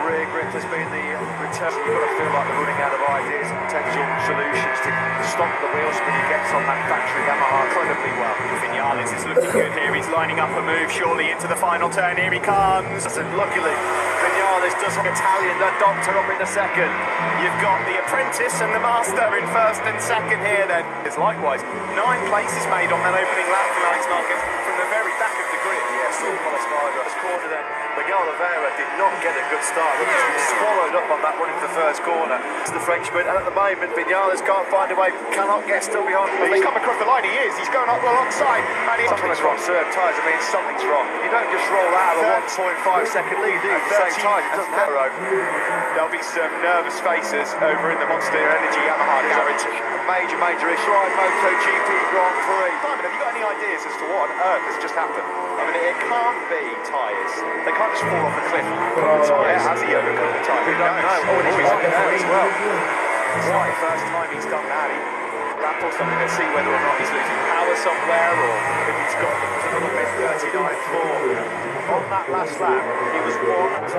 Rear grip has been the return. You've got to feel like they're running out of ideas and potential solutions to stop the wheel spin he gets on that factory Yamaha incredibly well. Vinales is looking good here. He's lining up a move surely into the final turn. Here he comes. And luckily, Vinales does have Italian, the doctor up in the second. You've got the apprentice and the master in first and second here then. It's likewise 9 places made on that opening lap for Alex Marquez from the very back of the grid. Yes, all Spargo at this corner then. Miguel Oliveira did not get a good start. He was swallowed up on that one into the first corner. It's the Frenchman, and at the moment, Vinales can't find a way, cannot get still behind. Well, they come across the line, he is. He's going up alongside. And Something's wrong, sir. Tyres, I mean, something's wrong. You don't just roll out of a 1.5 second lead, do you? At the same time, it doesn't matter. There'll be some nervous faces over in the Monster Energy Yamaha garage. Major issue on MotoGP Grand Prix. Simon, have you got any ideas as to what on earth has just happened? I mean, it can't be tyres. They can't just fall off a cliff. Yeah, has he overcome the tyre? We don't know. Oh, and he's walking there as well. It's not the first time he's done that. lap or something to see whether or not he's losing power somewhere or if he's got a little bit 39.4. On that last lap, he was 1.1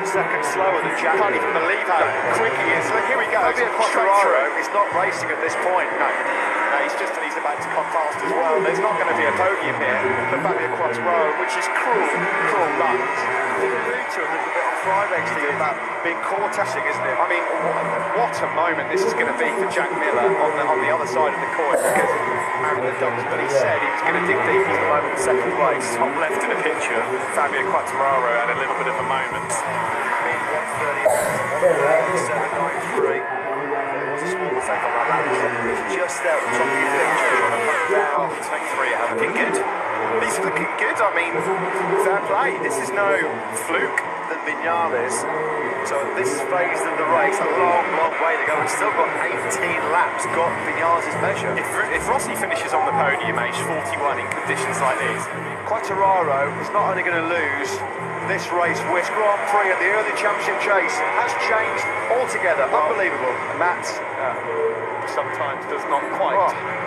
seconds slower than Jack. Can't even believe how quick he is. Look, here we go. Fabio Quartararo is not racing at this point. No, he's about to come fast as well. There's not going to be a podium here for Fabio Quartararo, which is cruel luck. He alluded to a little bit on Friday, Steve, about being courtesing, isn't it? I mean, what a moment this is going to be for Jack Miller on the other side of the coin, because Aaron the Dogs, but he said he was going to dig deep at the moment, second place. Top left in the picture, Fabio Quartararo had a little bit of a moment. Being 1:37.93. It was a small mistake on that lap. It's just there at the top of your picture. Oh, take 3 out. Looking good. He's looking good. I mean, fair play. This is no fluke. Than Vinales. So at this phase of the race, a long way to go. We've still got 18 laps, got Vinales' measure. If Rossi finishes on the podium, age 41, in conditions like this, Quartararo is not only going to lose this race, West Grand Prix and the early championship chase has changed altogether. Unbelievable. and that sometimes does not quite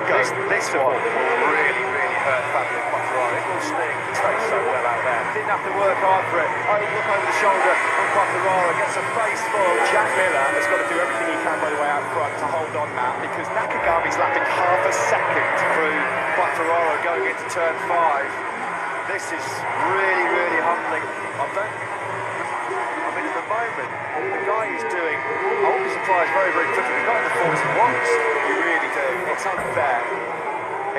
go. This one will really hurt Fabio Quartararo. It will sting. He stays so well out there. Didn't have to work hard for it. Look over the shoulder, and Quartararo gets a face full. Jack Miller has got to do everything he can by the way out front to hold on now, because Nakagami's lapping half a second Through Quartararo going into turn 5. This is really humbling. I mean, at the moment, the guy is doing, I won't be surprised very quickly. He's got in the 41s. You really do. It's unfair.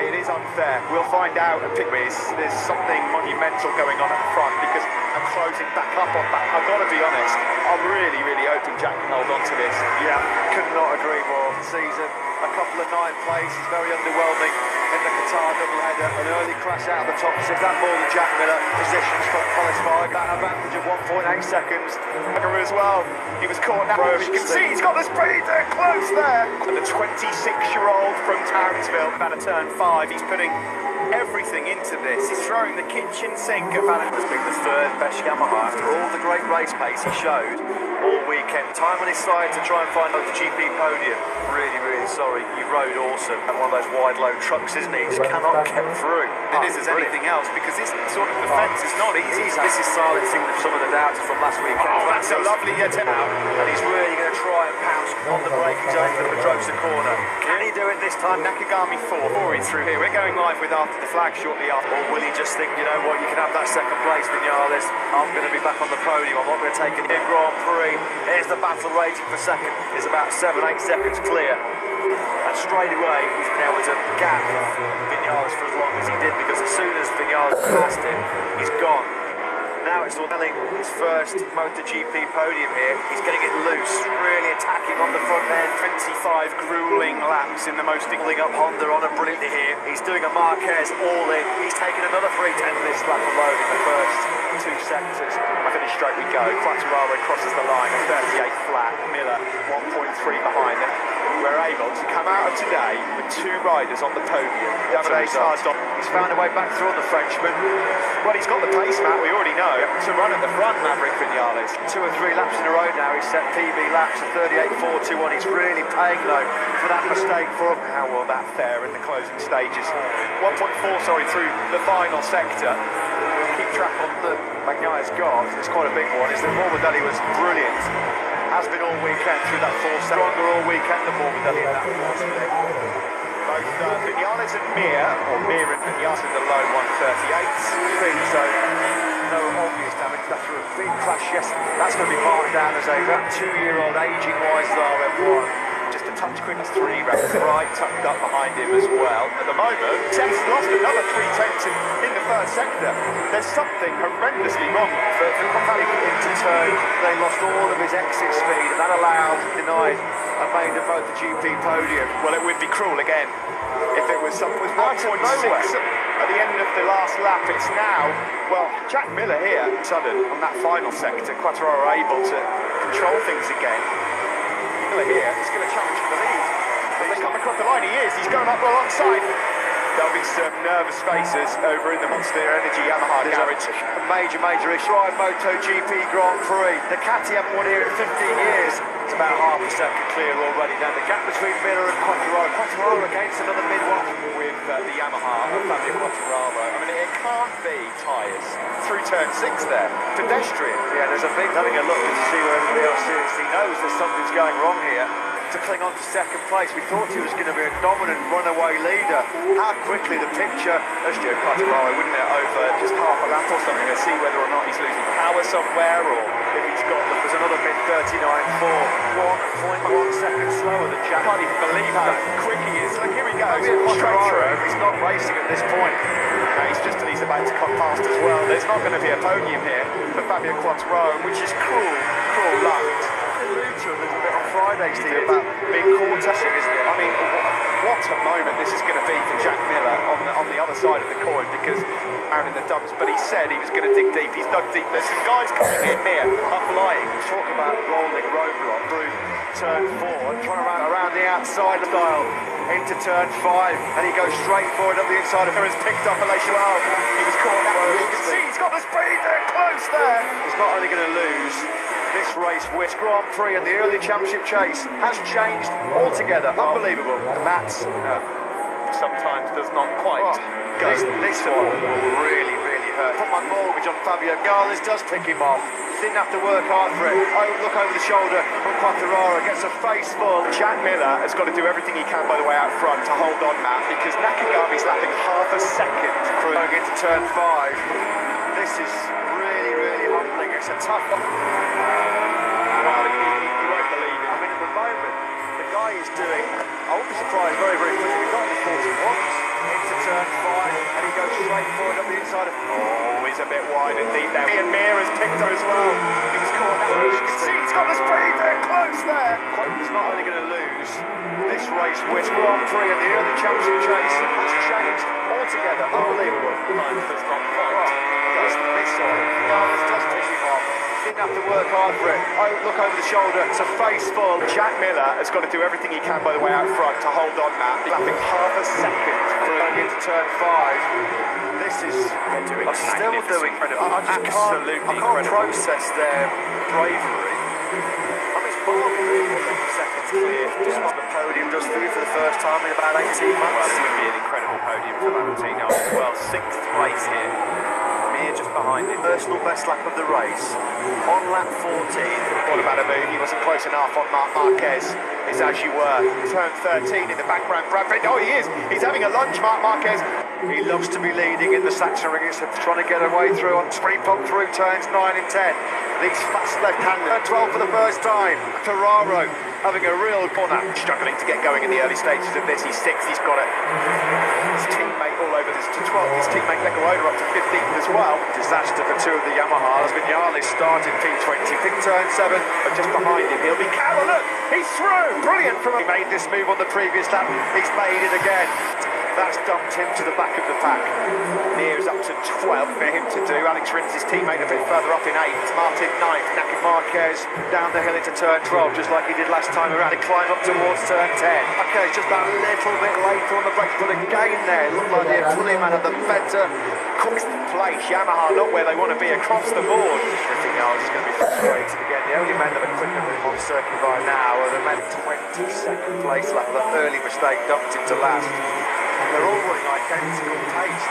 It is unfair. We'll find out at Pickwiz. There's something monumental going on at the front, because I'm closing back up on that. I've got to be honest. I'm really hoping Jack can hold on to this. Yeah, could not agree more. Season, a couple of 9th places, very underwhelming in the Qatar doubleheader. An early crash out of the top 6. That more than Jack Miller. Positions from Palespark. That advantage of 1.8 seconds. As well, he was caught now. You can see he's got the speed there, close there. And the 26-year-old from Townsville, about to turn 5, he's putting everything into this. He's throwing the kitchen sink at Van Has been the 3rd best Yamaha after all the great race pace he showed all weekend. Time on his side to try and find out the GP podium. Really sorry. He rode awesome. And one of those wide load trucks, isn't he? He just cannot get through. It is as anything else, because this sort of defence is not easy. This is silencing some of the doubts from last weekend. Oh, that's a lovely attempt. And he's really going to try and pounce on the braking zone for the Pedrosa corner. Can he do it this time? Nakagami 4 through here. We're going live with After the Flag shortly after. Or will he just think, you know what, you can have that second place, Vinales. I'm going to be back on the podium. I'm not going to take it in Grand Prix. Here's the battle raging for second. It's about 7-8 seconds clear. And straight away, he's been able to gap Vinales for as long as he did, because as soon as Vinales passed him, he's gone. Now it's Ornelli, his first MotoGP podium here. He's getting it loose, really attacking on the front end. 25 gruelling laps in the most Pulling up Honda on a brilliantly here. He's doing a Marquez all in. He's taking another 3/10 this lap alone in the first 2 sectors. finish straight we go. Quartararo crosses the line at 38 flat. Miller 1.3 behind them. We're able to come out of today with 2 riders on the podium. Davide's hard stop. He's found a way back through on the Frenchman. Well, he's got the pace, Matt, we already know, to run at the front, Maverick Vinales. 2 or 3 laps in a row now. He's set PB laps of 38.421. He's really paying though for that mistake for him. How will that fare in the closing stages? 1.4, through the final sector. We'll keep track on the Magnai's got. It's quite a big one. Is that Morbidelli was brilliant. Has been all weekend through that 4 sector. Stronger all weekend than Morbidelli in that 4 split. Both Vinales and Mir, or Mir and Vinales in the low 138s. So no obvious damage. That's a big crash yesterday. That's going to be marked down as a 2-year-old aging wise RM1. Just a touch quick, 3 rounds right, tucked up behind him as well. At the moment, Tess lost another 3/10 in the first sector. There's something horrendously wrong for Coming into turn, they lost all of his exit speed, and that allowed, denied a maiden MotoGP podium. Well, it would be cruel again if it was something with 1.6 at the end of the last lap. It's now, well, Jack Miller here, sudden on that final sector. Quartararo able to control things again. Miller here is going to challenge for the lead. If they come across the line, he is. He's going up alongside There'll be some nervous faces over in the Monster Energy Yamaha garage. A major issue. MotoGP Grand Prix. The Ducati haven't won here in 15 years. It's about half a second clear already. Now the gap between Miller and Quattararo. Quattararo against another mid-one With the Yamaha of Fabio Quartararo. I mean, it can't be tyres through turn 6 there. Pedestrian. Yeah, there's a big having a look to see where everybody else seriously knows there's something's going wrong here. To cling on to second place, we thought he was going to be a dominant runaway leader. How quickly the picture As Joe Quartararo, wouldn't it, over just half a lap or something, to see whether or not he's losing power somewhere, or if he's got there's another mid 39.4, 1.1 seconds slower than Jack. I can't even believe how quick he is. Look, here he goes, straight Quattararo, through. he's not racing at this point. No, he's about to come past as well. There's not going to be a podium here for Fabio Quartararo, which is cruel luck. Allude to a little bit on Friday, Steve, about being caught up, isn't it? I mean, what a moment this is going to be for Jack Miller on the other side of the coin, because out in the dumps, but he said he was going to dig deep. He's dug deep. There's some guys coming in here, flying. Talk about rolling roadblock through turn 4 and trying to run around the outside style into turn 5, and he goes straight forward up the inside of him. Has picked up Alessio. He was caught out. You can see he's got the speed there, close there. He's not only going to lose this race, which Grand Prix and the early championship chase has changed altogether. Unbelievable. And that sometimes does not quite go. This one really hurt. Put my mortgage on Fabio. This does pick him off. Didn't have to work hard for it. Look over the shoulder from Quattararo, gets a face full. Jack Miller has got to do everything he can, by the way, out front to hold on, Matt, because Nakagami's lapping half a second through. Going into turn 5. This is really humbling. It's a tough one. Well, you won't believe it. I mean, at the moment, the guy is doing, I won't be surprised, very quickly. We've got the 41s into turn 5, and he goes straight forward up the inside of. Oh, he's a bit wide and deep there. Ian Mir has picked her as well. He was caught out. You can see he's got the speed there, close there. He's not only going to lose this race, which Grand Prix and the early championship chase has changed altogether. Unbelievable. Does not quite. This does pick him off. Didn't have to work hard for it. Look over the shoulder. It's a face full. Jack Miller has got to do everything he can, by the way, out front to hold on, Matt. Lapping half a second going into turn 5. This is still doing incredible. I can't process their bravery. I mean, it's bargain seconds clear. Just on the podium, just through for the first time in about 18 months. Well, it would be an incredible podium for Valentino as well. 6th place here. Mir just behind him. Personal best lap of the race on lap 14. What about a move? He wasn't close enough on Marquez. It's as you were. Turn 13 in the background. Bradford. Oh, he is. He's having a lunge, Marquez. He loves to be leading in the Saxon ring. He's trying to get away through on sprint pump through turns 9 and 10. These fast left-handed. 12 for the first time. Ferraro having a real corner. Struggling to get going in the early stages of this. He's 6th. He's got it. His teammate all over this to 12th. His teammate Lecomoda up to 15th as well. Disaster for 2 of the Yamahas. Vignales started P20. Picked turn 7, but just behind him. He'll be. Oh, look! He's through! Brilliant from. He made this move on the previous lap. He's made it again. That's dumped him to the back of the pack. Mir's up to 12 for him to do. Alex Rins, his teammate, a bit further up in 8th. Martin 9th. Naki Marquez down the hill into turn 12, just like he did last time around. He climb up towards turn 10. Okay, just that little bit later on the brakes, but again there, looked like the Aprilia man had the better place. Yamaha not where they want to be across the board. Vignales is going to be frustrated again. The only men that are quicker than him on circuit by now are the men 22nd place lap. That early mistake dumped him to last. They're all running identical pace.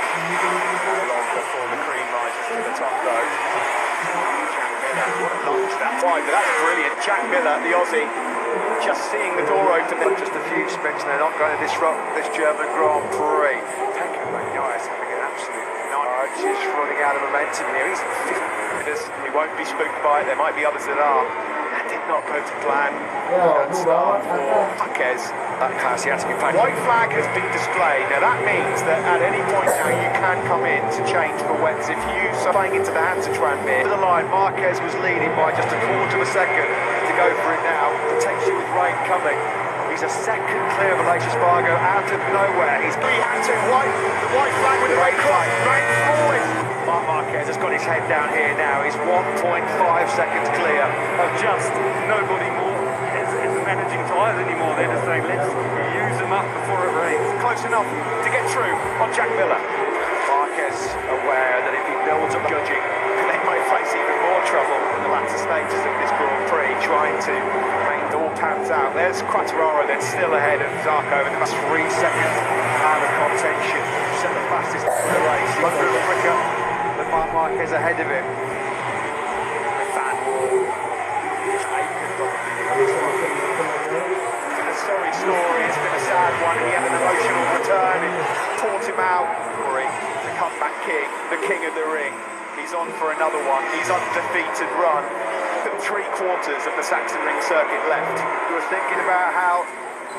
Long before the cream rises to the top, though. Jack Miller, what a launch that's wide, but that's brilliant. Jack Miller, the Aussie, just seeing the door open. Just a few spins, and they're not going to disrupt this German Grand Prix. Pecco Bagnaia is having an absolute night. He's running out of momentum here. He's 50. He won't be spooked by it. There might be others that are. That did not go to plan. Good start for Marquez. That pass, he had to be packed. White flag has been displayed. Now that means that at any point now you can come in to change for wets if you are playing into the hands of Tranmere. To the line, Marquez was leading by just a quarter of a second to go for it now. Potentially with rain coming. He's a second clear of Aleix Espargo out of nowhere. He had to. The white flag with the red flag. Right forward. Marc Marquez has got his head down here now. He's 1.5 seconds clear of just nobody more. managing tyres anymore. They're just saying, let's use them up before it rains. Close enough to get through on Jack Miller. Marquez aware that if he builds up judging, they might face even more trouble in the latter stages of this Grand Prix, trying to make it all pans out. There's Quartararo then still ahead of Zarco in the past 3 seconds out of contention. Set the fastest in the race. He's moving quicker than Marc Marquez ahead of him. It's been a sorry story, it's been a sad one. He had an emotional return, it taught him out. The comeback king, the king of the ring. He's on for another one. He's undefeated run. 3/4 of the Saxon Ring circuit left. You were thinking about how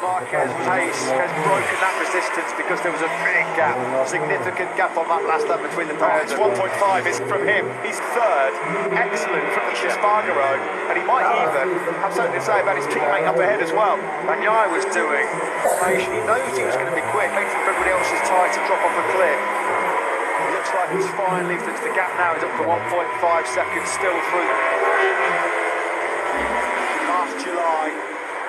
Marquez's pace has broken that resistance because there was a big gap, significant gap on that last lap between the pairs. 1.5 is from him. He's third. Excellent from Spargaro, and he might even have something to say about his teammate up ahead as well. Bagnaia was doing formation. He knows he was going to be quick, waiting for everybody else's tyre to drop off a cliff. It looks like he's finally, since the gap now is up to 1.5 seconds, still through. Last July,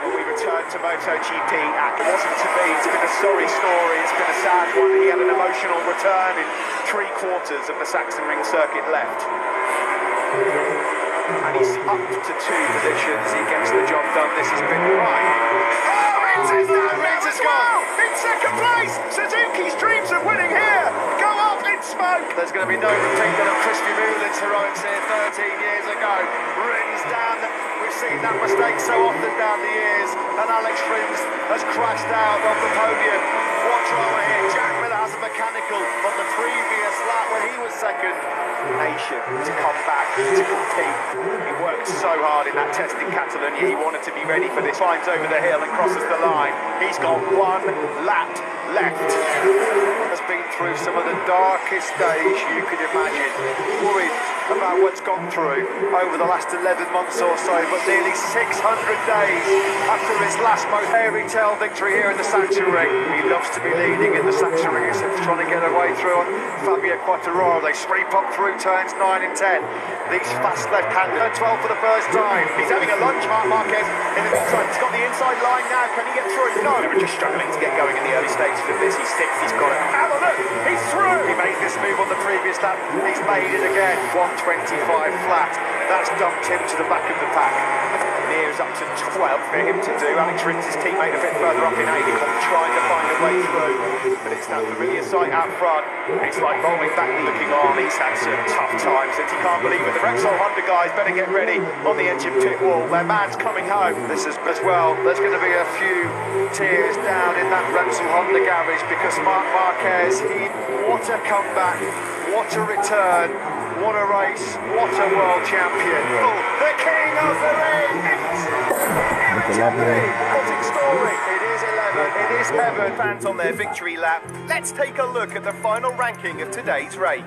when we returned to MotoGP, it wasn't to be. It's been a sorry story, it's been a sad one. He had an emotional return in 3/4 of the Saxon Ring circuit left. And he's up to 2 positions. He gets the job done. This has been right. Oh, Rins has gone in second place. Suzuki's dreams of winning here go up in smoke. There's going to be no repeat of Crispy Moulin's heroics here 13 years ago. Rins down. We've seen that mistake so often down the years, and Alex Rins has crashed out on the podium. What drama here? Jack Miller has a mechanical on the previous lap when he was second. Nation to come back, to compete. He worked so hard in that test in Catalonia. He wanted to be ready for this. Climbs over the hill and crosses the line. He's got 1 lap left. Has been through some of the darkest days you could imagine. Worried about what's gone through over the last 11 months or so, but nearly 600 days after his last most fairy tale victory here in the Saxon Ring. He loves to be leading in the Saxon Ring, except trying to get away through on Fabio Quartararo. They sweep up through turns 9 and 10. These fast left-handed, 12 for the first time. He's having a lunge, Marc Marquez. In the meantime, he's got the inside line now. Can he get through? No, they were just struggling to get going in the early stages of this. He's sixth, he's got it. Have a look, he's through. He made this move on the previous lap. He's made it again. 125 flat. That's dumped him to the back of the pack. Near's up to 12 for him to do. Alex Rins, his teammate, a bit further up in 8, trying to find a way through. But it's that familiar sight out front. It's like rolling back looking on. He's had some tough times and he can't believe it. The Repsol Honda guys better get ready on the engine pit wall. Their man's coming home. This is as well. There's going to be a few tears down in that Repsol Honda garage because Marc Marquez, what a comeback, what a return. What a race, what a world champion. Oh, the king of the ring! Exciting story. It is 11, it is heaven. Fans on their victory lap. Let's take a look at the final ranking of today's race.